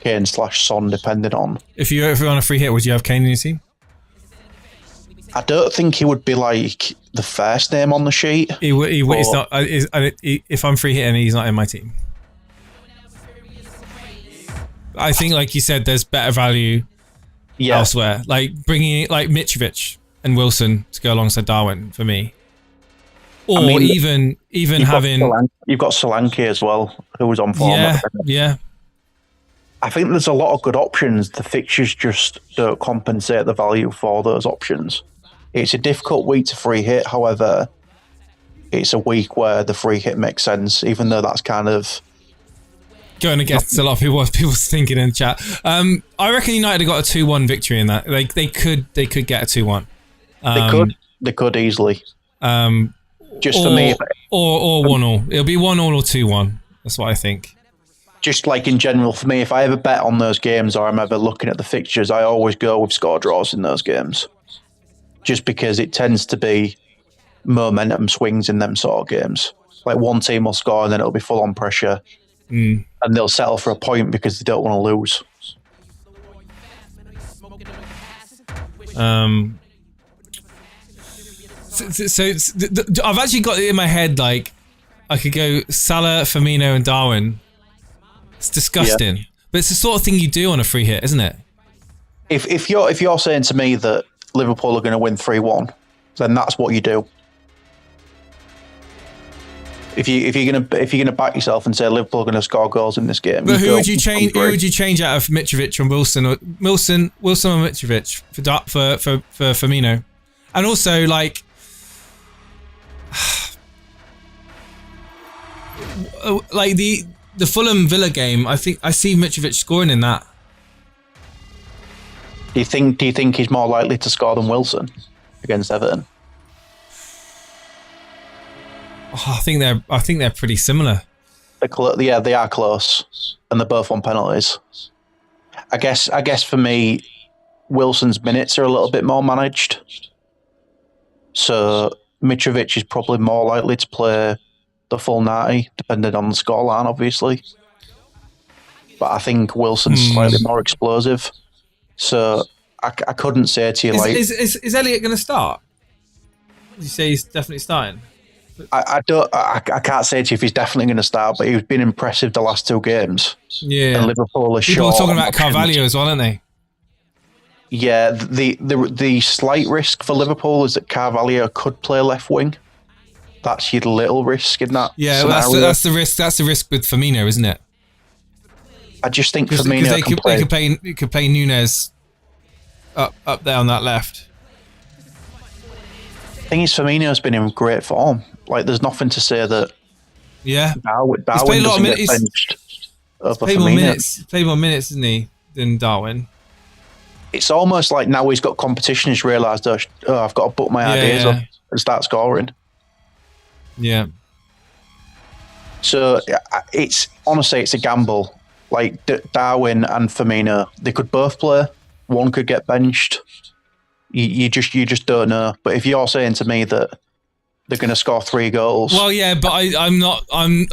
Kane/Son, depending on. If you're on a free hit, would you have Kane in your team? I don't think he would be like the first name on the sheet. He's not. If I'm free hitting, he's not in my team. I think, like you said, there's better value elsewhere. Like bringing like Mitrovic and Wilson to go alongside Darwin for me. Or I mean, even having... You've got Solanke as well, who was on form. Yeah. I think there's a lot of good options. The fixtures just don't compensate the value for those options. It's a difficult week to free hit. However, it's a week where the free hit makes sense, even though that's kind of... going against a lot of people's thinking in the chat. I reckon United have got a 2-1 victory in that. Like they could get a 2-1. They could easily. Just for me, or 1-1. It'll be 1-1 or 2-1. That's what I think. Just like in general, for me, if I ever bet on those games or I'm ever looking at the fixtures, I always go with score draws in those games. Just because it tends to be momentum swings in them sort of games. Like one team will score and then it'll be full on pressure. And they'll settle for a point because they don't want to lose. I've actually got it in my head like I could go Salah, Firmino, and Darwin. It's disgusting, but it's the sort of thing you do on a free hit, isn't it? If you're saying to me that Liverpool are going to win 3-1, then that's what you do. If you're gonna back yourself and say Liverpool are going to score goals in this game, but who would you change? Who would you change out of Mitrovic and Wilson or Wilson or Mitrovic for Firmino? And also, like, like the Fulham Villa game, I think I see Mitrovic scoring in that. Do you think he's more likely to score than Wilson against Everton? Oh, I think they're pretty similar. Yeah, they are close, and they're both on penalties. I guess for me, Wilson's minutes are a little bit more managed, so Mitrovic is probably more likely to play the full 90, depending on the scoreline, obviously. But I think Wilson's slightly more explosive, so I couldn't say to you is Elliot going to start? Did you say he's definitely starting? I can't say to you if he's definitely going to start, but he's been impressive the last 2 games. Yeah, and Liverpool are people short. are talking about Carvalho as well, aren't they? Yeah, the slight risk for Liverpool is that Carvalho could play left wing. That's your little risk in that. Yeah, well, that's the risk. That's the risk with Firmino, isn't it? I just think Firmino they could play Nunes up there on that left. The thing is, Firmino's been in great form. Like, there's nothing to say that. Yeah, Darwin played a lot of minutes. Played more minutes, isn't he, than Darwin? It's almost like now he's got competition. He's realised, I've got to put my ideas up and start scoring. Yeah. So it's honestly, it's a gamble. Like Darwin and Firmino, they could both play. One could get benched. You just don't know. But if you're saying to me that they're going to score 3 goals, well, yeah, but I'm not. I'm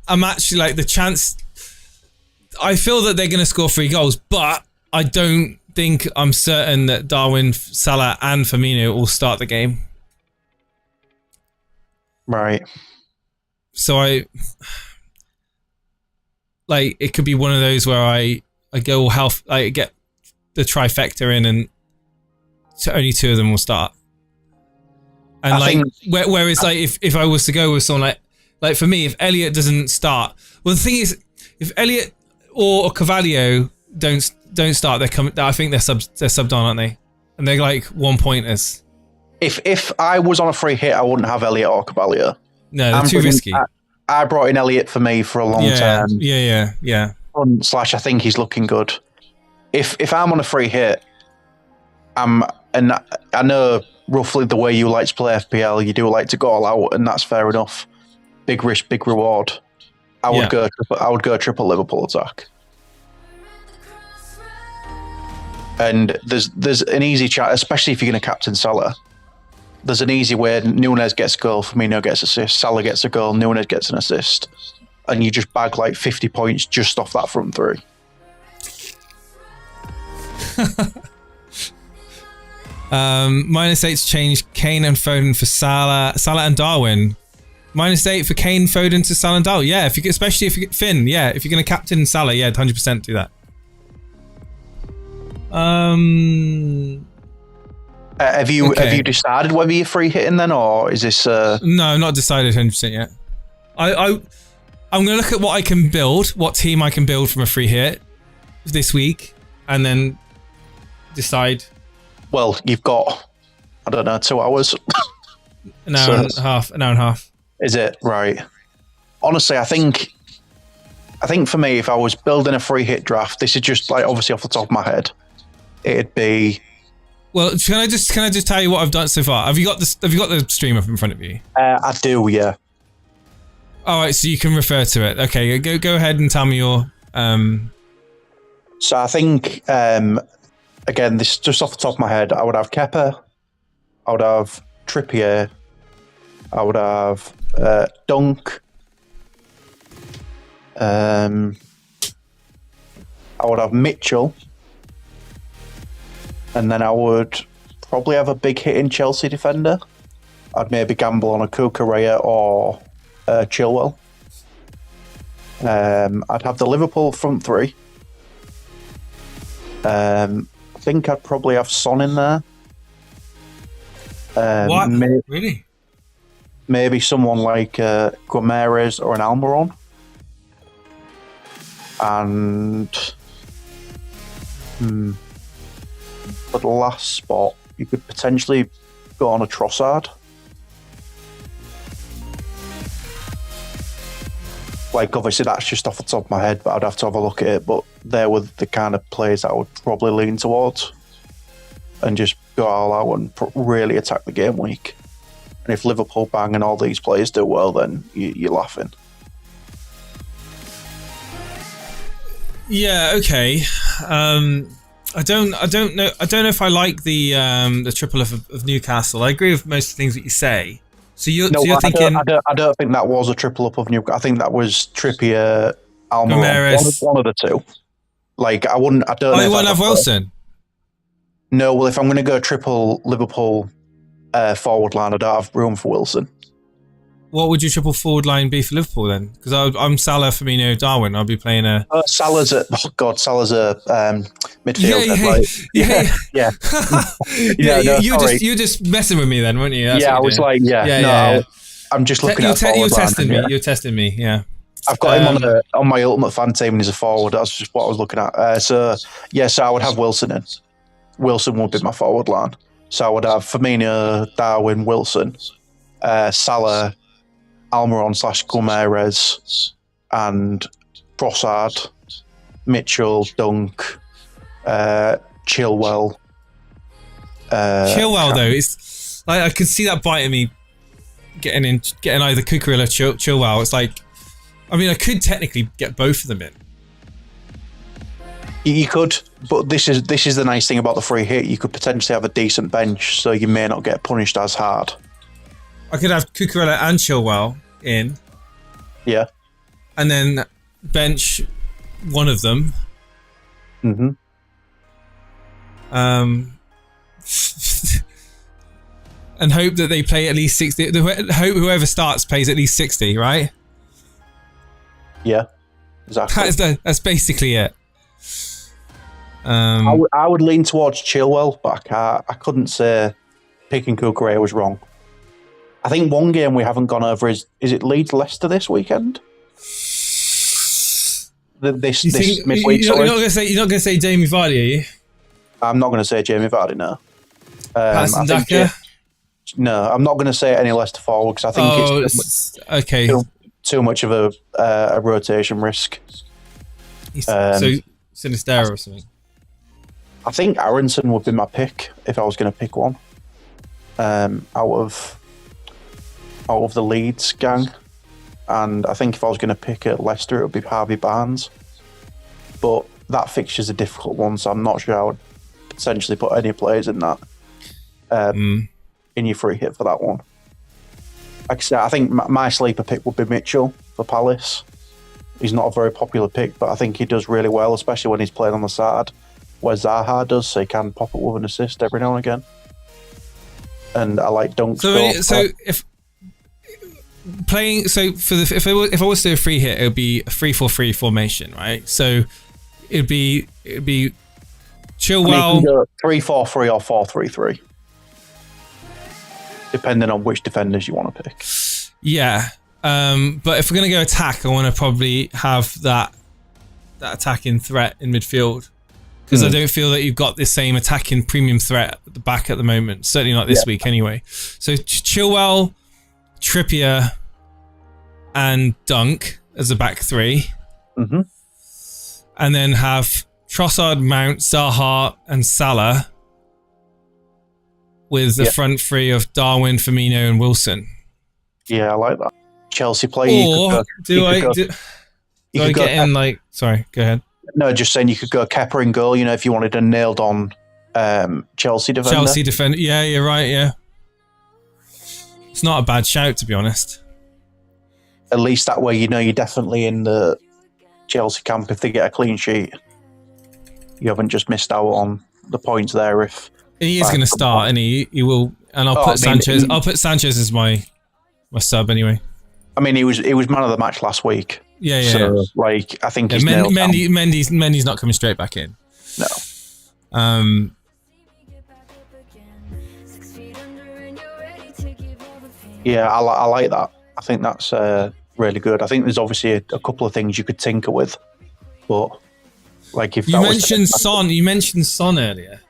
actually like the chance. I feel that they're going to score 3 goals, but I don't think I'm certain that Darwin, Salah, and Firmino will start the game. Right. So it could be one of those where I go half. I get the trifecta in, and only 2 of them will start. And whereas if I was to go with someone like for me, if Elliot doesn't start, well, the thing is, if Elliot or Carvalho don't start, I think they're subbed on, aren't they? And they're like 1-pointers. If I was on a free hit, I wouldn't have Elliot or Carvalho. No, they're too risky. I brought in Elliot for me for a long time. Yeah. / I think he's looking good. If I'm on a free hit, and I know roughly the way you like to play FPL, you do like to go all out, and that's fair enough. Big risk, big reward. I would go triple Liverpool attack. And there's an easy chat, especially if you're going to captain Salah. There's an easy way. Nunes gets a goal, Firmino gets assist, Salah gets a goal, Nunes gets an assist, and you just bag like 50 points just off that front 3. -8's changed Kane and Foden for Salah and Darwin. -8 for Kane, Foden to Salah and Darwin. Yeah, especially if you get Finn. Yeah, if you're going to captain Salah, 100% do that. Have you decided whether you're free hitting then, or is this? No, not decided 100% yet. I'm going to look at what I can build, what team I can build from a free hit this week, and then decide. Well, you've got, I don't know, 2 hours. An hour and a half. Is it? Right. Honestly, I think for me, if I was building a free hit draft, this is just like obviously off the top of my head, it'd be. Well, can I just tell you what I've done so far? Have you got the stream up in front of you? I do, yeah. All right, so you can refer to it. Okay, go ahead and tell me your. So I think again, this is just off the top of my head. I would have Kepa, I would have Trippier, I would have Dunk. I would have Mitchell, and then I would probably have a big hitting Chelsea defender. I'd maybe gamble on a Cucurella or Chilwell. I'd have the Liverpool front three. I think I'd probably have Son in there. What? Really? Maybe someone like Gomes or an Almiron. And for the last spot, you could potentially go on a Trossard. Like, obviously, that's just off the top of my head, but I'd have to have a look at it. But they were the kind of players I would probably lean towards and just go all out and really attack the game week. And if Liverpool bang and all these players do well, then you're laughing. Yeah. Okay. I don't know if I like the triple of Newcastle. I agree with most of the things that you say. So you're thinking? I don't think that was a triple up of Newcastle. I think that was Trippier, Almiron, one of the two. Like, I wouldn't. I don't. Oh, know you won't have Wilson. No, well, if I'm going to go triple Liverpool forward line, I don't have room for Wilson. What would your triple forward line be for Liverpool then? Because I'm Salah, Firmino, Darwin. I'll be playing a. Salah's a midfielder. You're just messing with me then, weren't you? That's I was like, I'm just looking at. You're testing me. You're testing me. Yeah. I've got him on my ultimate fan team, and he's a forward. That's just what I was looking at. So I would have Wilson in. Wilson would be my forward line. So I would have Firmino, Darwin, Wilson, Salah, Almiron / Gomes, and Trossard, Mitchell, Dunk, Chilwell. Chilwell though, it's like I could see that biting me, getting either Cucurella or Chilwell. It's like, I mean, I could technically get both of them in. You could, but this is the nice thing about the free hit. You could potentially have a decent bench, so you may not get punished as hard. I could have Cucurella and Chilwell in. Yeah. And then bench one of them. Mm-hmm. And hope that they play at least 60. Hope whoever starts plays at least 60, right? Yeah, exactly. That's basically it. I would lean towards Chilwell, but I couldn't say picking Cucurella was wrong. I think one game we haven't gone over is it Leeds Leicester this weekend? This midweek. You're not going to say Jamie Vardy, are you? I'm not going to say Jamie Vardy, no. No, I'm not going to say any Leicester forward because I think it's okay. Too much of a rotation risk. So Sinistera or something. I think Aronson would be my pick if I was going to pick one. Out of the Leeds gang, and I think if I was going to pick at Leicester, it would be Harvey Barnes. But that fixture's a difficult one, so I'm not sure I would potentially put any players in that in your free hit for that one. Like I said, I think my sleeper pick would be Mitchell for Palace. He's not a very popular pick, but I think he does really well, especially when he's playing on the side where Zaha does, so he can pop up with an assist every now and again. And I like Dunk. If I was to do a free hit, it would be a 3-4-3 formation, right? So it'd be Chilwell, 3-4-3 or 4-3-3, depending on which defenders you want to pick. Yeah, but if we're gonna go attack, I want to probably have that attacking threat in midfield because I don't feel that you've got the same attacking premium threat at the back at the moment. Certainly not this week, anyway. So Chilwell, Trippier, and Dunk as a back three, and then have Trossard, Mount, Zaha, and Salah with the front three of Darwin, Firmino, and Wilson. Yeah, I like that. Chelsea play. Or do I get in like? Sorry, go ahead. No, just saying you could go Kepa in goal. You know, if you wanted a nailed on Chelsea defender. Yeah, you're right. Yeah, it's not a bad shout, to be honest. At least that way, you know, you're definitely in the Chelsea camp if they get a clean sheet. You haven't just missed out on the points there if He is going to start, and he will. And I'll put Sanchez. I'll put Sanchez as my sub anyway. I mean, he was man of the match last week. Yeah. So, like, I think he's nailed down. Mendy's not coming straight back in. No. Yeah, I like that. I think that's really good. I think there's obviously a couple of things you could tinker with, but like if you mentioned Son earlier.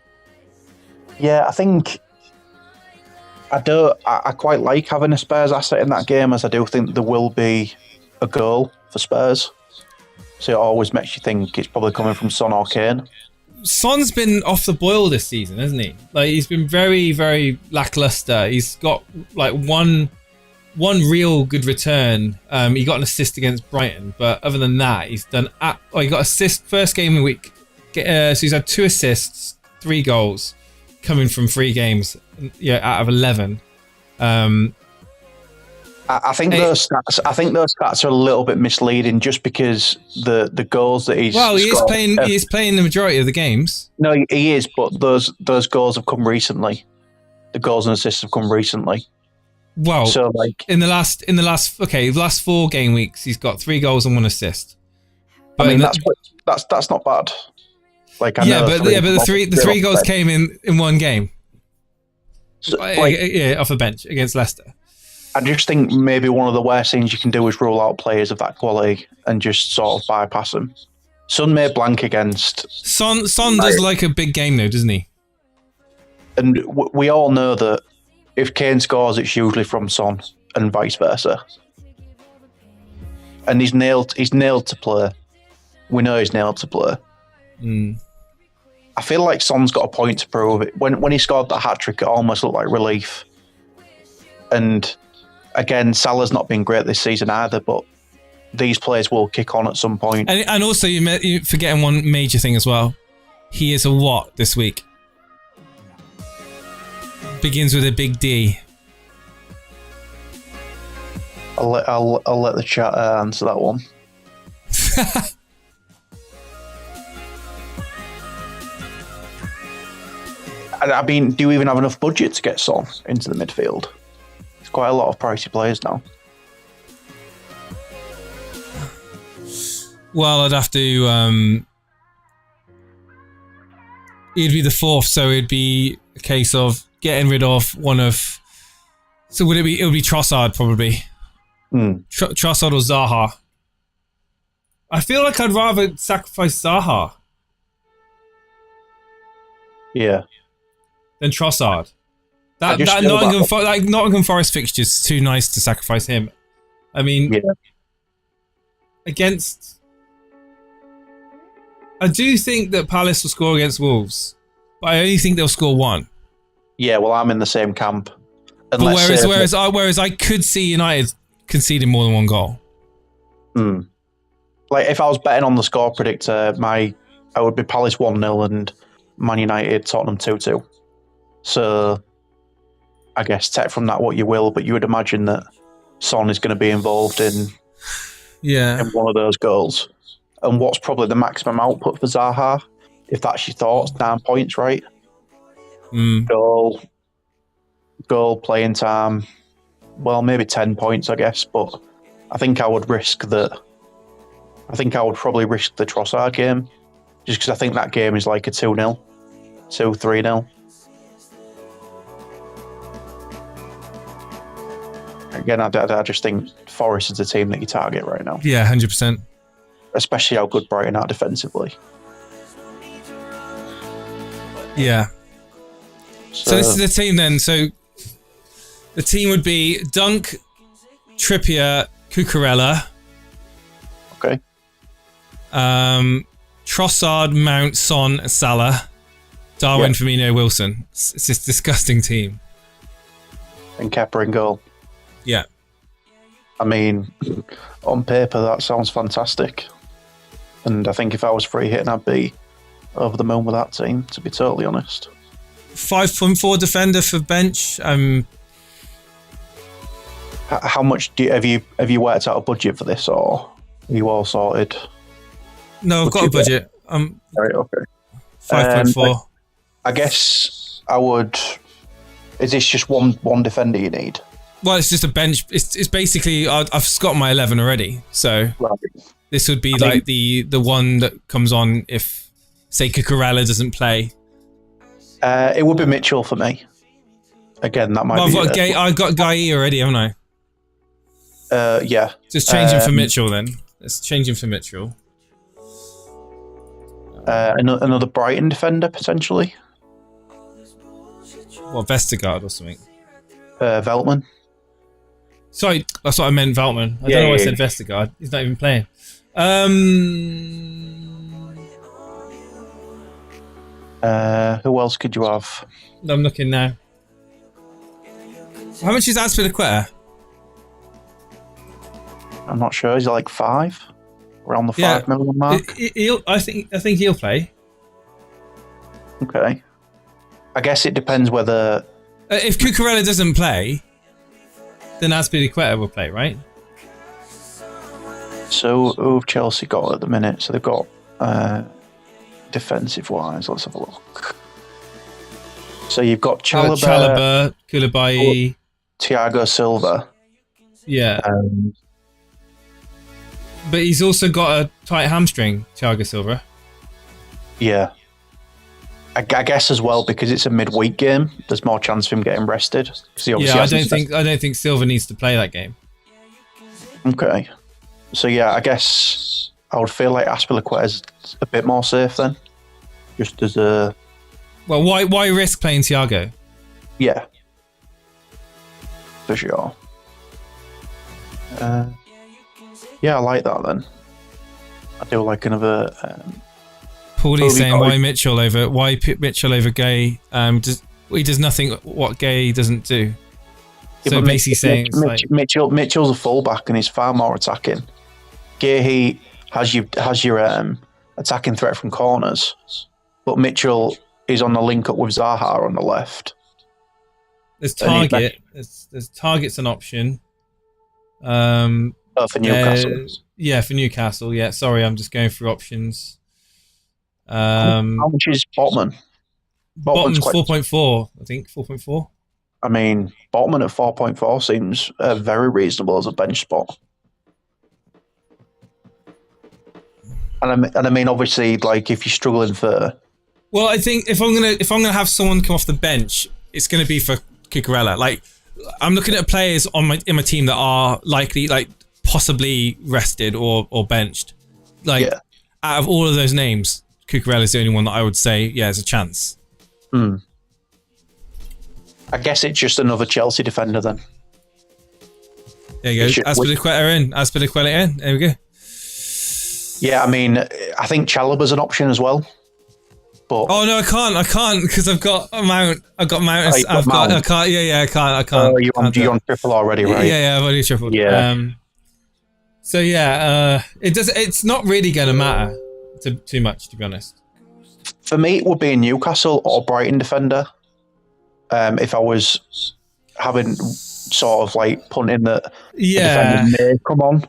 Yeah, I think I quite like having a Spurs asset in that game, as I do think there will be a goal for Spurs. So it always makes you think it's probably coming from Son or Kane. Son's been off the boil this season, hasn't he? Like, he's been very, very lackluster. He's got like one real good return. He got an assist against Brighton, but other than that, he's done. He got assist first game of the week. So he's had 2 assists, 3 goals, coming from 3 games. Yeah, out of 11. I think those stats are a little bit misleading, just because the goals that he's he is playing the majority of the games. No, he is, but those goals have come recently. The goals and assists have come recently. Well, so like in the last 4 game weeks, he's got 3 goals and 1 assist. But I mean, that's not bad. Like but the 3 goals came in 1 game. So, off the bench against Leicester. I just think maybe one of the worst things you can do is rule out players of that quality and just sort of bypass them. Son made blank against... Son does like a big game though, doesn't he? And we all know that if Kane scores, it's usually from Son and vice versa. And he's nailed to play. We know he's nailed to play. I feel like Son's got a point to prove. When he scored that hat-trick, it almost looked like relief. And... again, Salah's not been great this season either, but these players will kick on at some point. And also, you're forgetting one major thing as well. He is a what this week? Begins with a big D. I'll let the chat answer that one. I mean, do you even have enough budget to get Son into the midfield? Quite a lot of pricey players now. Well, I'd have to. He'd be the 4th, so it'd be a case of getting rid of one of. So would it be? It would be Trossard probably. Trossard or Zaha. I feel like I'd rather sacrifice Zaha. Yeah. Than Trossard. That Nottingham Forest fixture is too nice to sacrifice him. I mean, against... I do think that Palace will score against Wolves, but I only think they'll score 1. Yeah, well, I'm in the same camp. Whereas I could see United conceding more than 1 goal. Like, if I was betting on the score predictor, I would be Palace 1-0 and Man United, Tottenham 2-2. So... I guess take from that what you will, but you would imagine that Son is going to be involved in one of those goals. And what's probably the maximum output for Zaha, if that's your thoughts? 9 points, right? Goal, playing time. Well, maybe 10 points, I guess, but I think I would risk that. I think I would probably risk the Trossard game, just because I think that game is like a 2-0, 2-3-0. Again, I just think Forest is a team that you target right now. Yeah, 100%. Especially how good Brighton are defensively. Yeah. So this is the team then. So the team would be Dunk, Trippier, Cucurella. Okay. Trossard, Mount, Son, Salah, Darwin, Firmino, Wilson. It's this disgusting team. And Kepa in goal. Yeah. I mean, on paper, that sounds fantastic. And I think if I was free hitting, I'd be over the moon with that team, to be totally honest. 5.4 defender for bench. How much have you worked out a budget for this, or are you all sorted? No, I've got a budget. Right, okay. 5.4. I guess I would. Is this just one defender you need? Well, it's just a bench. It's basically I've got my 11 already, so Right. this would be like the one that comes on if, say, Cucurella doesn't play. It would be Mitchell for me. Again, that might Well, be. I've got Guy already, haven't I? Yeah. Just change him for Mitchell then. Let's change him for Mitchell. Another Brighton defender potentially. What, Vestergaard or something? Veltman. Sorry, that's what I meant, Veltman. I don't know why I said Vestergaard. He's not even playing. Who else could you have? I'm looking now. How much is Azpilicueta? I'm not sure. Is it like 5? Around the 5 million mark? I think he'll play. Okay. I guess it depends whether. If Cucurella doesn't play, then Azpilicueta will play, right? So who have Chelsea got at the minute? So they've got defensive wise. Let's have a look. So you've got Chalobah, Koulibaly, Thiago Silva. Yeah. But he's also got a tight hamstring, Thiago Silva. Yeah. I guess as well because it's a midweek game. There's more chance of him getting rested. I don't think Silva needs to play that game. Okay. So yeah, I guess I would feel like Azpilicueta is a bit more safe then, just as a. Well, why risk playing Thiago? Yeah. For sure. Yeah, I like that then. I do like another. Paulie's saying why Mitchell over Gay? He does nothing what Gay doesn't do. Yeah, so basically saying Mitchell's a fullback and he's far more attacking. Gay has your attacking threat from corners, but Mitchell is on the link up with Zaha on the left. There's target. There's target's an option. For Newcastle. Yeah, for Newcastle. Yeah, sorry, I'm just going through options. How much is Botman? Botman's 4.4, I think. 4.4. I mean, Botman at 4.4 seems very reasonable as a bench spot. And I mean, obviously, like if you're struggling for. Well, I think if I'm gonna have someone come off the bench, it's gonna be for Cucurella. Like, I'm looking at players in my team that are likely, like, possibly rested or benched. Like, out of all of those names, Cucurella is the only one that I would say, there's a chance. I guess it's just another Chelsea defender then. There you go. Azpilicueta in. There we go. Yeah, I mean, I think Chalobah's an option as well. But oh no, I can't because I've got Mount. I can't. I can't. Oh, you're on triple already, right? Yeah, I've already tripled. Yeah. It's not really going to matter too much, to be honest. For me, it would be a Newcastle or Brighton defender. If I was having sort of like punting that the defender may come on.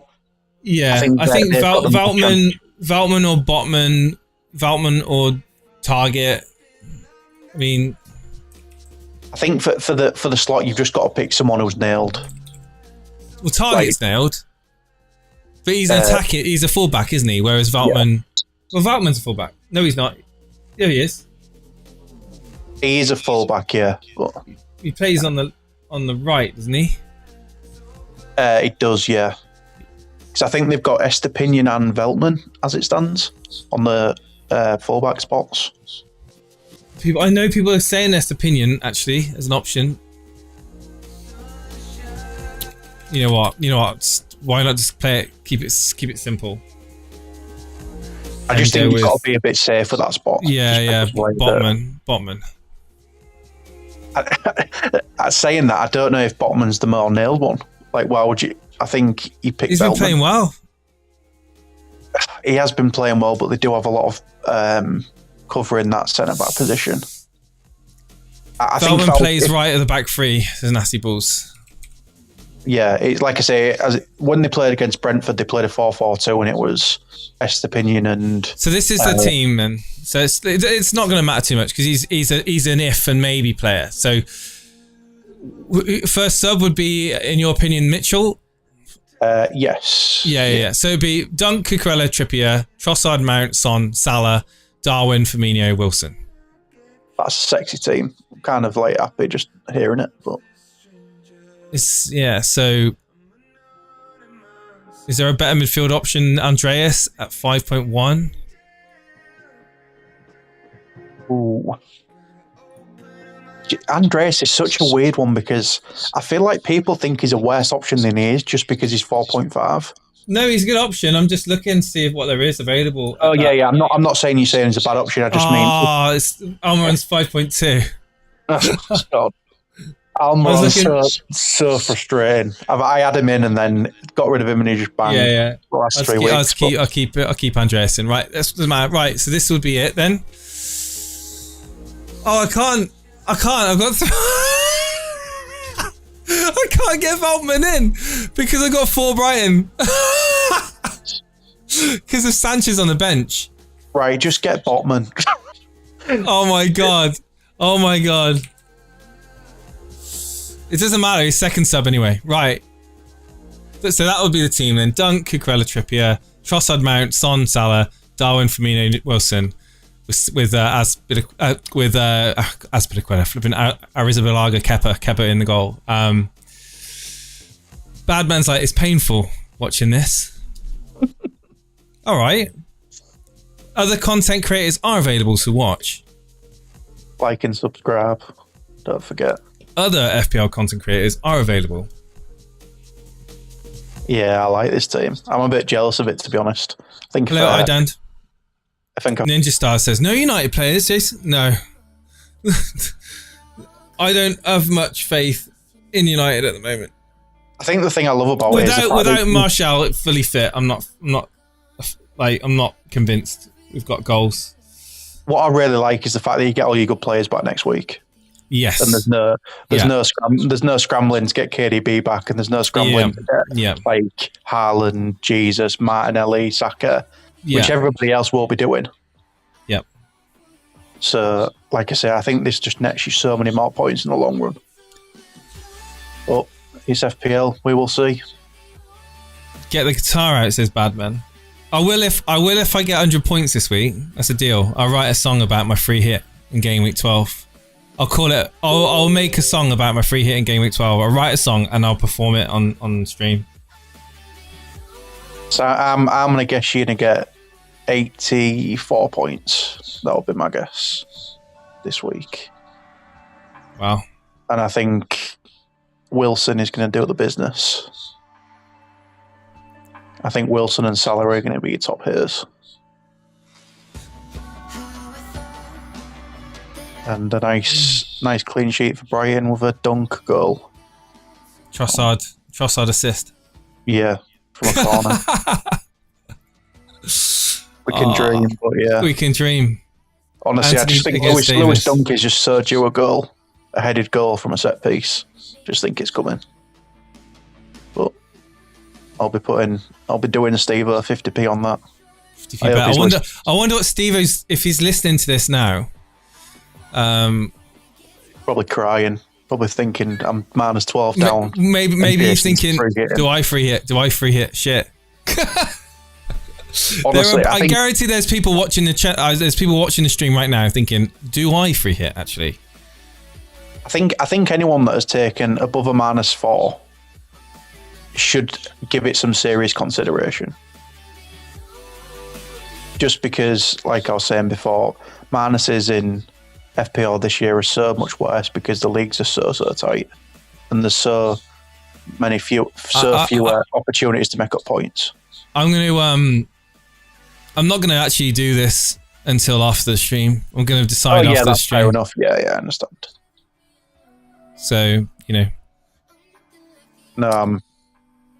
Yeah, I think Veltman or Botman, Veltman or Target. I mean, I think for the slot, you've just got to pick someone who's nailed. Well, Target's nailed, but he's an attacker. He's a fullback, isn't he? Whereas Veltman, well, Veltman's a fullback. No, he's not. Yeah, he is. He is a fullback, yeah. But he plays on the right, doesn't he? It does, yeah. Because I think they've got Estepinian and Veltman as it stands on the fullback spots. I know people are saying Estepinian actually as an option. You know what? Why not just play it? Keep it simple. I just think you've got to be a bit safe with that spot. Yeah. Botman. Saying that, I don't know if Botman's the more nailed one. Like, why would you? I think he picked. He's been playing well. He has been playing well, but they do have a lot of cover in that centre back position. I think Veltman plays right at the back three. There's nasty balls. Yeah, it's like I say, when they played against Brentford, they played a 4-4-2, and it was Estepinian and. So this is the team, then. So it's not going to matter too much because he's an if and maybe player. So first sub would be, in your opinion, Mitchell. Yes. Yeah. So it'd be Dunk, Cucurella, Trippier, Trossard, Mount, Son, Salah, Darwin, Firmino, Wilson. That's a sexy team. I'm kind of like happy just hearing it, but. So is there a better midfield option? Andreas at 5.1. Ooh. Andreas is such a weird one because I feel like people think he's a worse option than he is just because he's 4.5. No, he's a good option. I'm just looking to see what there is available. Oh yeah. I'm not saying he's he's a bad option. I just mean Almiron's 5.2. God. Almiron's so frustrating. I had him in and then got rid of him and he just banged. Yeah. The last 3 weeks. I'll keep Andreas in. Right, that's matter. Right, so this would be it then. Oh, I can't. I've got. I can't get Veltman in because I got 4 Brighton. Because of Sanchez on the bench. Right, just get Botman. Oh my god. It doesn't matter. He's second sub anyway. Right. So that would be the team then. Dunk, Cucurella, Trippier, Trossard, Mount, Son, Salah, Darwin, Firmino, Wilson, with Azpilicueta, flipping Arrizabalaga, Kepa in the goal. Badman's like, it's painful watching this. All right. Other content creators are available to watch. Like and subscribe. Don't forget. Other FPL content creators are available. Yeah, I like this team. I'm a bit jealous of it, to be honest. Hello, Idand. I think Ninja Star says, no United players, Jason. No. I don't have much faith in United at the moment. I think the thing I love about it is without Martial fully fit, I'm not convinced we've got goals. What I really like is the fact that you get all your good players back next week. Yes. And there's no scrambling to get KDB back, and there's no scrambling to get like Haaland, Jesus, Martinelli, Saka, which everybody else will be doing. Yep. So, like I say, I think this just nets you so many more points in the long run. But it's FPL. We will see. Get the guitar out, says Badman. I will if I get 100 points this week. That's a deal. I'll write a song about my free hit in Game Week 12. I'll call it. I'll make a song about my free hit in Game Week 12. I'll write a song and I'll perform it on stream. So I'm gonna guess you're gonna get 84 points. That'll be my guess this week. Wow. And I think Wilson is going to do the business. I think Wilson and Salah are going to be your top hitters. And a nice clean sheet for Brighton with a dunk goal. Trossard assist. Yeah, from a corner. We can dream, but yeah. We can dream. Honestly, I just think Lewis Dunk is just so due a goal. A headed goal from a set piece. Just think it's coming. But I'll be doing Steve 50p on that. 50p I wonder what Steve, if he's listening to this now. Probably crying. Probably thinking I'm minus 12 down. Maybe he's thinking, do I free hit? Shit. Honestly, I guarantee there's people watching the chat. There's people watching the stream right now thinking, do I free hit actually? I think anyone that has taken above a -4 should give it some serious consideration. Just because, like I was saying before, minuses in FPL this year are so much worse because the leagues are so tight, and there's so few opportunities to make up points. I'm not gonna actually do this until after the stream. I'm gonna decide after the stream. Fair enough. Yeah, I understand. So, No,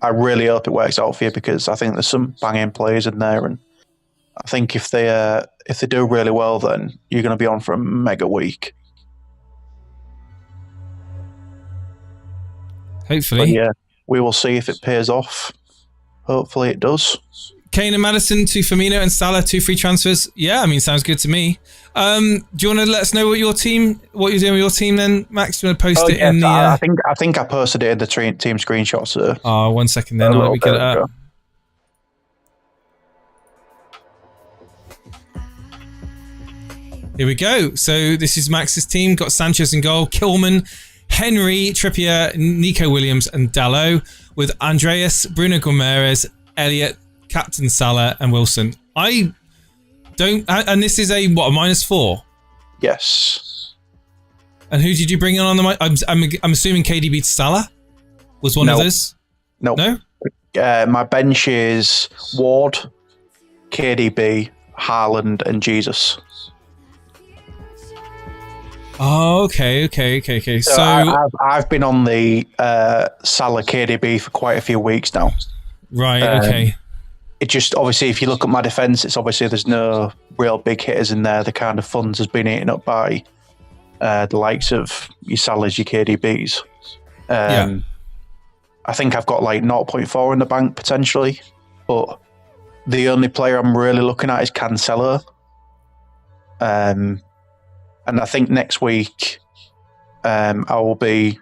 I really hope it works out for you because I think there's some banging players in there, and I think if they do really well, then you're going to be on for a mega week. Hopefully. But yeah, we will see if it pays off. Hopefully it does. Kane and Maddison to Firmino and Salah, 2 free transfers. Yeah, I mean, sounds good to me. Do you want to let us know what you're doing with your team then, Max? Do you want to post it in the... I think I posted it in the team screenshot, sir. Oh, 1 second then. Let me get it up. Here we go. So this is Max's team. Got Sanchez in goal, Kilman, Henry, Trippier, Nico Williams and Dalot, with Andreas, Bruno Gomes, Elliot, Captain Salah and Wilson. I don't... And this is a -4? Yes. And who did you bring in on the... I'm assuming KDB to Salah was one of those? No. No? My bench is Ward, KDB, Haaland and Jesus. Oh, okay. So I've been on the Salah KDB for quite a few weeks now. Right, okay. It just, obviously, if you look at my defence, it's obviously there's no real big hitters in there. The kind of funds has been eaten up by the likes of your Salahs, your KDBs. I think I've got like 0.4 in the bank potentially, but the only player I'm really looking at is Cancelo. And I think next week I will be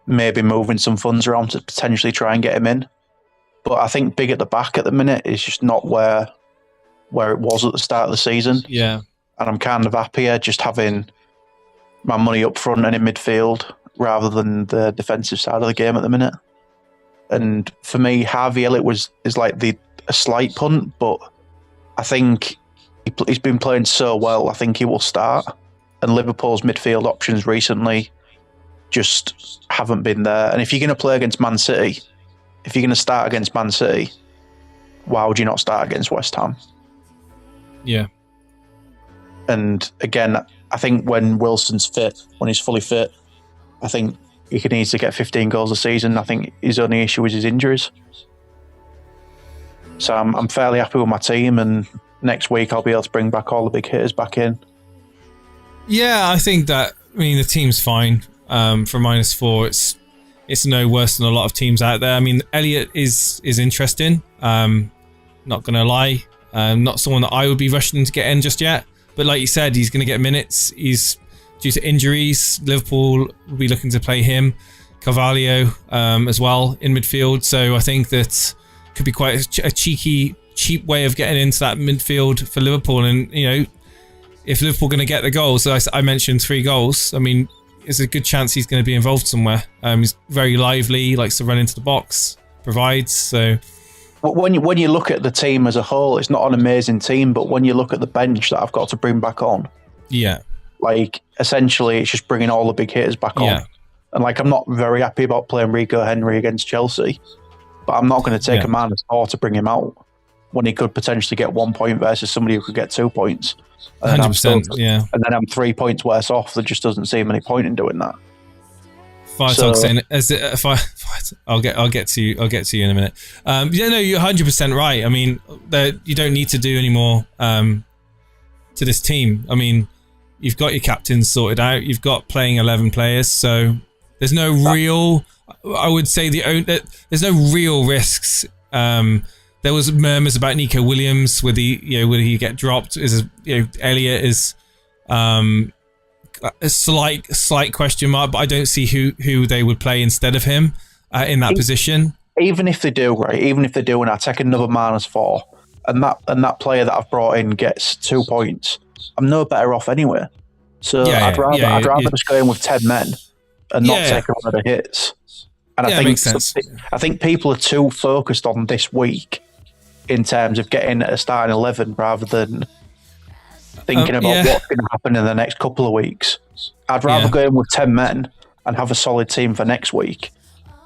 maybe moving some funds around to potentially try and get him in. But I think big at the back at the minute is just not where it was at the start of the season. Yeah. And I'm kind of happier just having my money up front and in midfield rather than the defensive side of the game at the minute. And for me, Harvey Elliott is like a slight punt, but I think he's been playing so well, I think he will start. And Liverpool's midfield options recently just haven't been there. And if you're going to play against Man City, if you're going to start against Man City, why would you not start against West Ham? Yeah. And again, I think when Wilson's fit, when he's fully fit, I think he needs to get 15 goals a season. I think his only issue is his injuries. So I'm fairly happy with my team, and next week I'll be able to bring back all the big hitters back in. Yeah, I think that, I mean, the team's fine. For -4, it's no worse than a lot of teams out there. I mean, Elliot is interesting. Not going to lie. Not someone that I would be rushing to get in just yet. But like you said, he's going to get minutes. He's due to injuries. Liverpool will be looking to play him. Carvalho as well in midfield. So I think that could be quite a cheap way of getting into that midfield for Liverpool. And, you know, if Liverpool are going to get the goals, so I mentioned 3 goals, I mean, there's a good chance he's going to be involved somewhere. He's very lively, likes to run into the box, provides. So when you look at the team as a whole, it's not an amazing team, but when you look at the bench that I've got to bring back on, yeah, like essentially it's just bringing all the big hitters back on. And like, I'm not very happy about playing Rico Henry against Chelsea, but I'm not going to take a man as far to bring him out when he could potentially get 1 point versus somebody who could get 2 points. 100%, yeah. And then I'm 3 points worse off. There just doesn't seem any point in doing that. I'll get to you in a minute. Yeah, no, you're 100% right. I mean, you don't need to do any more to this team. I mean, you've got your captains sorted out. You've got playing 11 players, so there's no real. I would say there's no real risks. There was murmurs about Nico Williams, will he get dropped? Elliot is a slight question mark, but I don't see who they would play instead of him in that position. Even if they do, right? Even if they do, and I take another -4, and that player that I've brought in gets 2 points, I'm no better off anyway. So I'd rather just go in with 10 men and not take a lot of the hits. And I think people are too focused on this week in terms of getting a starting 11 rather than thinking about what's going to happen in the next couple of weeks. I'd rather go in with 10 men and have a solid team for next week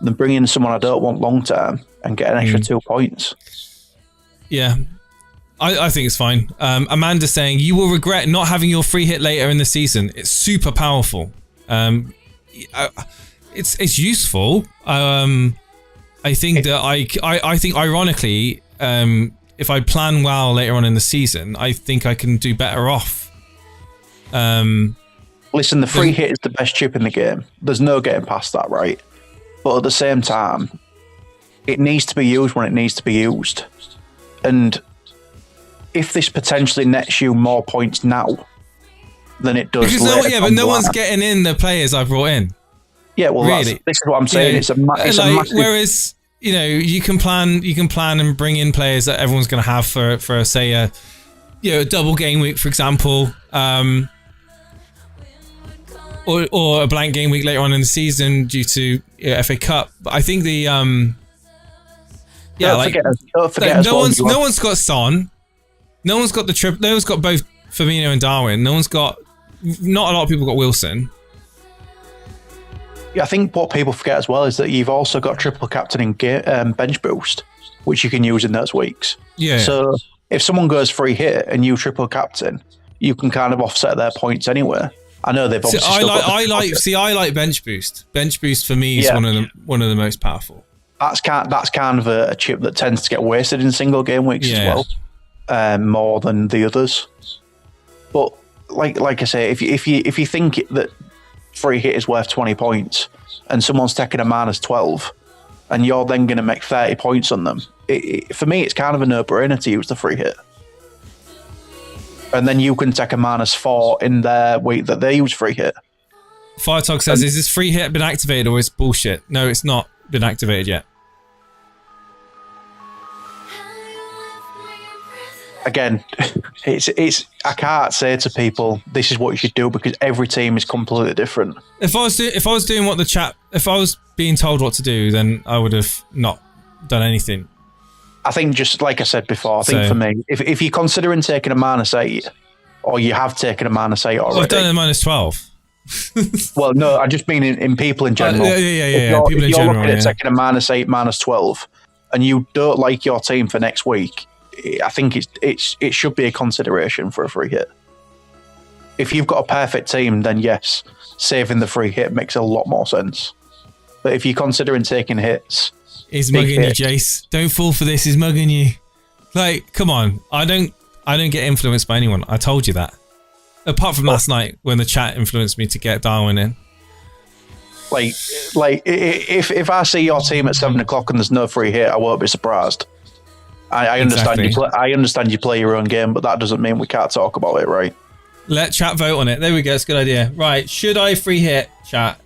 than bring in someone I don't want long term and get an extra 2 points. Yeah, I think it's fine. Amanda's saying, you will regret not having your free hit later in the season. It's super powerful. It's useful. I think that I think ironically, if I plan well later on in the season, I think I can do better off. Listen, the free hit is the best chip in the game. There's no getting past that, right? But at the same time, it needs to be used when it needs to be used. And if this potentially nets you more points now than it does because later, but no one's getting in the players I brought in. Yeah, well, really, this is what I'm saying. It's a massive. Whereas you can plan and bring in players that everyone's going to have for say a double game week, for example, or a blank game week later on in the season due to FA Cup. But I think the don't forget no one's got Son, no one's got the trip, no one's got both Firmino and Darwin, not a lot of people got Wilson. Yeah, I think what people forget as well is that you've also got triple captain and bench boost, which you can use in those weeks. Yeah. So if someone goes free hit and you triple captain, you can kind of offset their points anyway. I know they've obviously. I like bench boost. Bench boost for me is one of the most powerful. That's kind of a chip that tends to get wasted in single game weeks as well, more than the others. But like I say, if you think that free hit is worth 20 points and someone's taking a -12 and you're then going to make 30 points on them, for me it's kind of a no-brainer to use the free hit, and then you can take a -4 in their week that they use free hit. Firetog says, is this free hit been activated or is it bullshit? No, it's not been activated yet. Again, it's I can't say to people this is what you should do because every team is completely different. If I was doing what the chat, if I was being told what to do, then I would have not done anything. I think just like I said before, I think for me, if you're considering taking a -8, or you have taken a -8 already, I've done a -12. Well, no, I just mean in people in general. Yeah. If you're looking at taking a -8, -12, and you don't like your team for next week, I think it should be a consideration for a free hit. If you've got a perfect team, then yes, saving the free hit makes a lot more sense. But if you're considering taking hits, he's mugging you, Jace. Don't fall for this. He's mugging you. Like, come on. I don't get influenced by anyone. I told you that. Apart from last night when the chat influenced me to get Darwin in. Like if I see your team at 7 o'clock and there's no free hit, I won't be surprised. I understand I understand you play your own game, but that doesn't mean we can't talk about it, right? Let chat vote on it. There we go. It's a good idea. Right. Should I free hit, chat?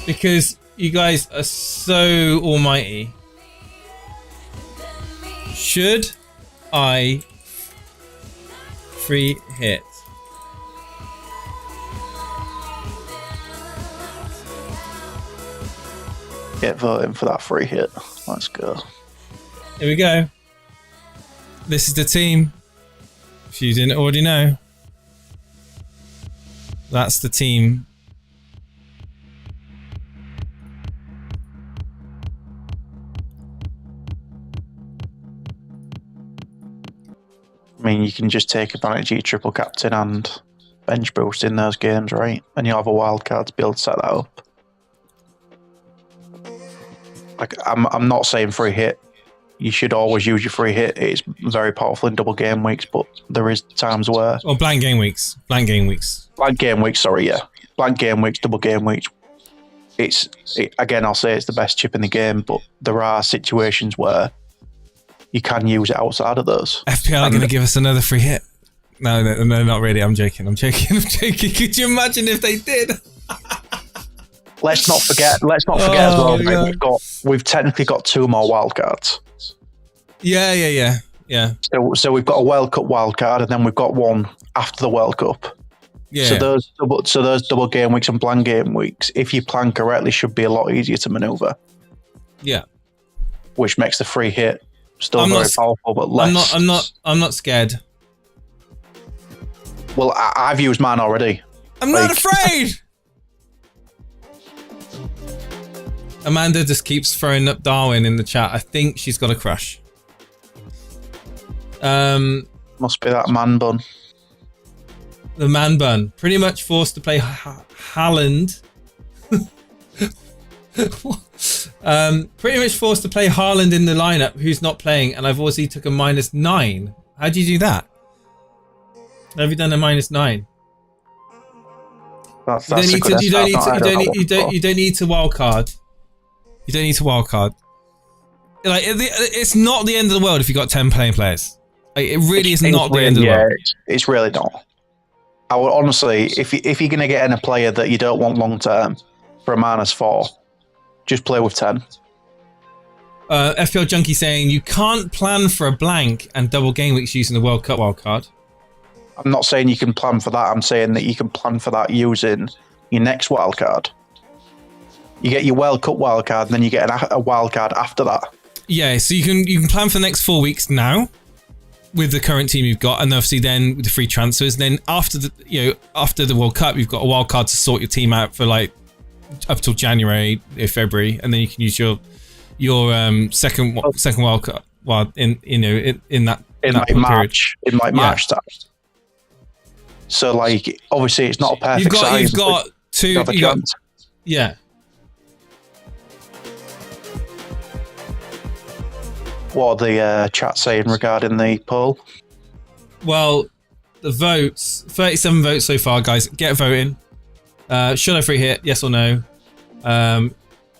Because you guys are so almighty. Should I free hit? Get voting for that free hit. Let's go. Here we go. This is the team. If you didn't already know, that's the team. I mean, you can just take advantage of your triple captain and bench boost in those games, right? And you'll have a wild card to be able to set that up. Like, I'm not saying free hit. You should always use your free hit. It's very powerful in double game weeks, but there is times where... Or blank game weeks. Blank game weeks, sorry, yeah. Blank game weeks, double game weeks. Again, I'll say it's the best chip in the game, but there are situations where you can use it outside of those. FPL are going to give us another free hit. No, not really. I'm joking. Could you imagine if they did? Let's not forget as well, mate, we've technically got 2 more wildcards. Yeah. So we've got a World Cup wildcard, and then we've got one after the World Cup. Yeah. So those double game weeks and blank game weeks, if you plan correctly, should be a lot easier to maneuver. Yeah. Which makes the free hit still very powerful, but less. I'm not scared. Well, I've used mine already. I'm not afraid. Amanda just keeps throwing up Darwin in the chat. I think she's got a crush. Must be that man bun. The man bun. Pretty much forced to play Haaland. Pretty much forced to play Haaland in the lineup, who's not playing, and I've obviously took a -9. How do you do that? Have you done a -9? You don't need to wildcard. You don't need to wildcard. Like, it's not the end of the world if you've got 10 playing players. Like, it really is not the end of the world. It's really not. I would honestly, if you're going to get in a player that you don't want long term for a -4, just play with 10. FPL Junkie saying you can't plan for a blank and double game weeks using the World Cup wildcard. I'm not saying you can plan for that. I'm saying that you can plan for that using your next wildcard. You get your World Cup wildcard, and then you get a wildcard after that. Yeah, so you can plan for the next 4 weeks now with the current team you've got, and obviously then with the free transfers. And then after the World Cup, you've got a wildcard to sort your team out for like up till January or February, and then you can use your second wildcard. Well, in that March. In like March time. So like obviously it's not a perfect size. You've got two. Yeah. What are the chat saying regarding the poll? Well, the votes, 37 votes so far, guys. Get voting. Should I free hit? Yes or no?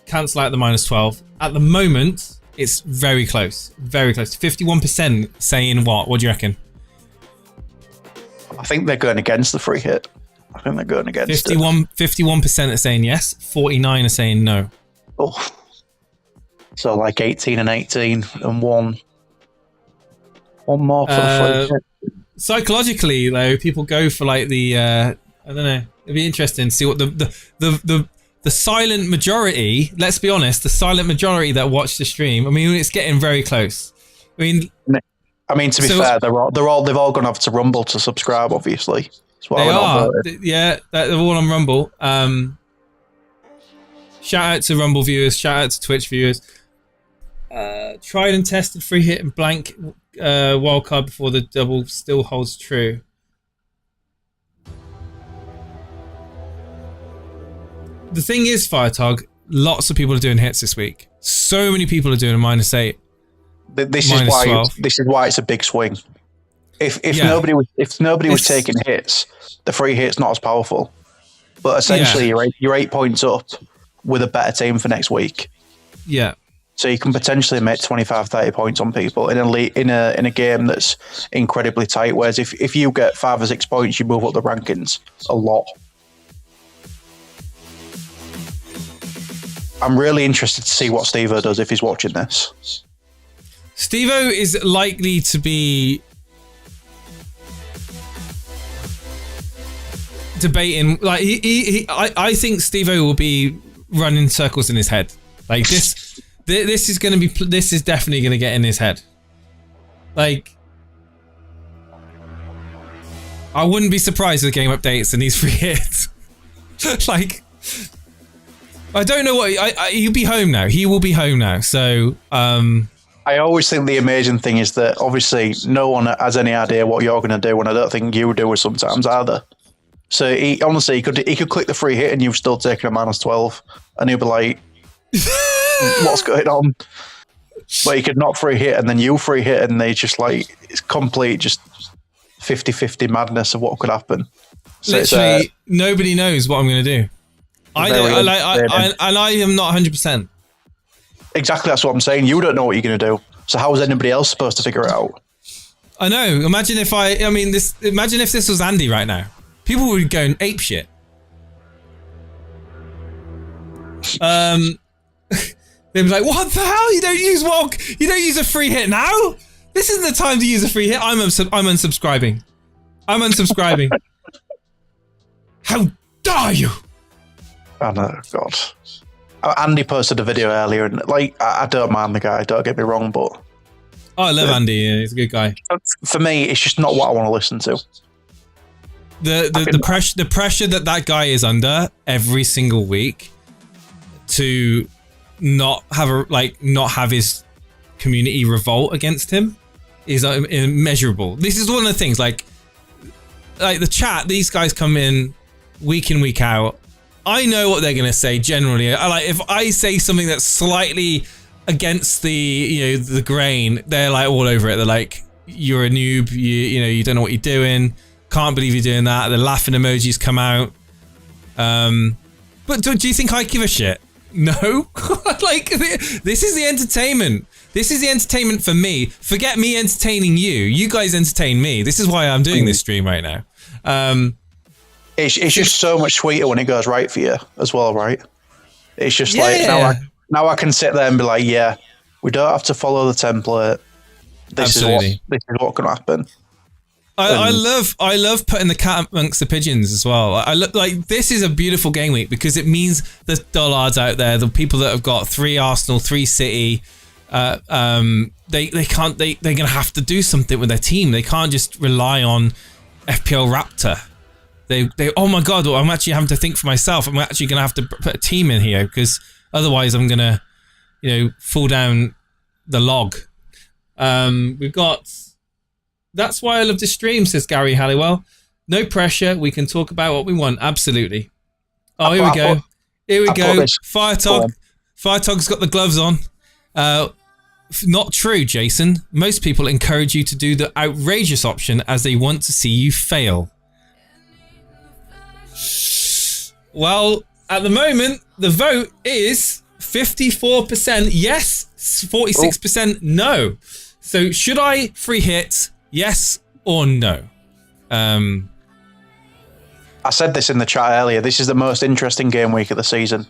Cancel out the -12. At the moment, it's very close. Very close. 51% saying what? What do you reckon? I think they're going against the free hit. I think they're going against 51% are saying yes. 49 are saying no. Oh. So like 18 and 18 and one more for the free hit. Psychologically, though, people go for like the I don't know. It'd be interesting to see what the silent majority. Let's be honest, the silent majority that watch the stream. I mean, it's getting very close. I mean, to be fair, they've all gone off to Rumble to subscribe. Obviously, they are. Yeah, they're all on Rumble. Shout out to Rumble viewers. Shout out to Twitch viewers. Tried and tested free hit and blank wildcard before the double still holds true. The thing is, Firetog, lots of people are doing hits this week. So many people are doing a -8. This is why it's a big swing. If nobody was taking hits, the free hit's not as powerful. But essentially, you're 8 points up with a better team for next week. Yeah. So you can potentially make 25, 30 points on people in a game that's incredibly tight. Whereas if you get 5 or 6 points, you move up the rankings a lot. I'm really interested to see what Steve-O does if he's watching this. Steve-O is likely to be debating. Like I think Steve-O will be running circles in his head. Like this is going to be. This is definitely going to get in his head. Like, I wouldn't be surprised with game updates and these free hits. Like, I don't know what he'll be home now. He will be home now. So, I always think the amazing thing is that obviously no one has any idea what you're going to do, and I don't think you do sometimes either. So he could click the free hit and you've still taken a -12, and he'll be like, "What's going on?" But he could not free hit, and then you free hit, and they just like it's complete just 50-50 madness of what could happen. So literally, nobody knows what I'm going to do. I am not 100%. Exactly, that's what I'm saying. You don't know what you're going to do. So how is anybody else supposed to figure it out? I know. Imagine if Imagine if this was Andy right now. People would go ape shit. They'd be like, "What the hell? You don't use walk? You don't use a free hit now? This isn't the time to use a free hit. I'm unsubscribing. I'm unsubscribing. How dare you?" I know, God. Andy posted a video earlier, and like, I don't mind the guy. Don't get me wrong, but I love Andy. Yeah, he's a good guy. For me, it's just not what I want to listen to. The pressure that guy is under every single week to not have his community revolt against him is immeasurable. This is one of the things, like the chat. These guys come in week out. I know what they're gonna say generally. If I say something that's slightly against the grain, they're like all over it. They're like, "You're a noob. You don't know what you're doing. Can't believe you're doing that." The laughing emojis come out. But do you think I give a shit? No, like this is the entertainment. This is the entertainment for me. Forget me entertaining you. You guys entertain me. This is why I'm doing this stream right now. It's just so much sweeter when it goes right for you as well, right? It's just now I can sit there and be like, yeah, we don't have to follow the template. This is what can happen. I love putting the cat amongst the pigeons as well. I look like this is a beautiful game week because it means the dullards out there, the people that have got 3 Arsenal, 3 City, they're gonna have to do something with their team. They can't just rely on FPL Raptor. They oh my god, I'm actually having to think for myself. I'm actually gonna have to put a team in here because otherwise I'm gonna, fall down the log. We've got. That's why I love this stream, says Gary Halliwell. No pressure. We can talk about what we want. Absolutely. Oh, here we go. Here we go. Firetog. Firetog's got the gloves on. Not true, Jason. Most people encourage you to do the outrageous option as they want to see you fail. Well, at the moment, the vote is 54% yes, 46% no. So should I free hit? Yes or no? I said this in the chat earlier. This is the most interesting game week of the season.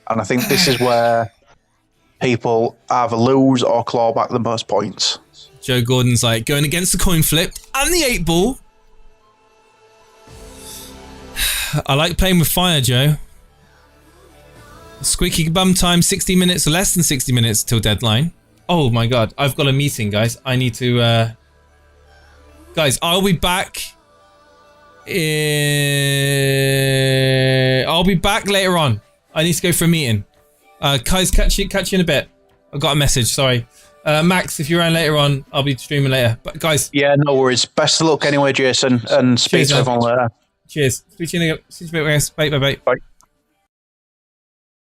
And I think this is where people either lose or claw back the most points. Joe Gordon's like, going against the coin flip and the 8 ball. I like playing with fire, Joe. Squeaky bum time, 60 minutes or less than 60 minutes till deadline. Oh my god, I've got a meeting, guys. I need to... Guys, I'll be back. I'll be back later on. I need to go for a meeting. Guys, catch you in a bit. I got a message. Sorry, Max. If you're around later on, I'll be streaming later. But guys, yeah, no worries. Best of luck anyway, Jason, and speak to everyone later. Cheers. Speak to you in a bit. Bye. Bye.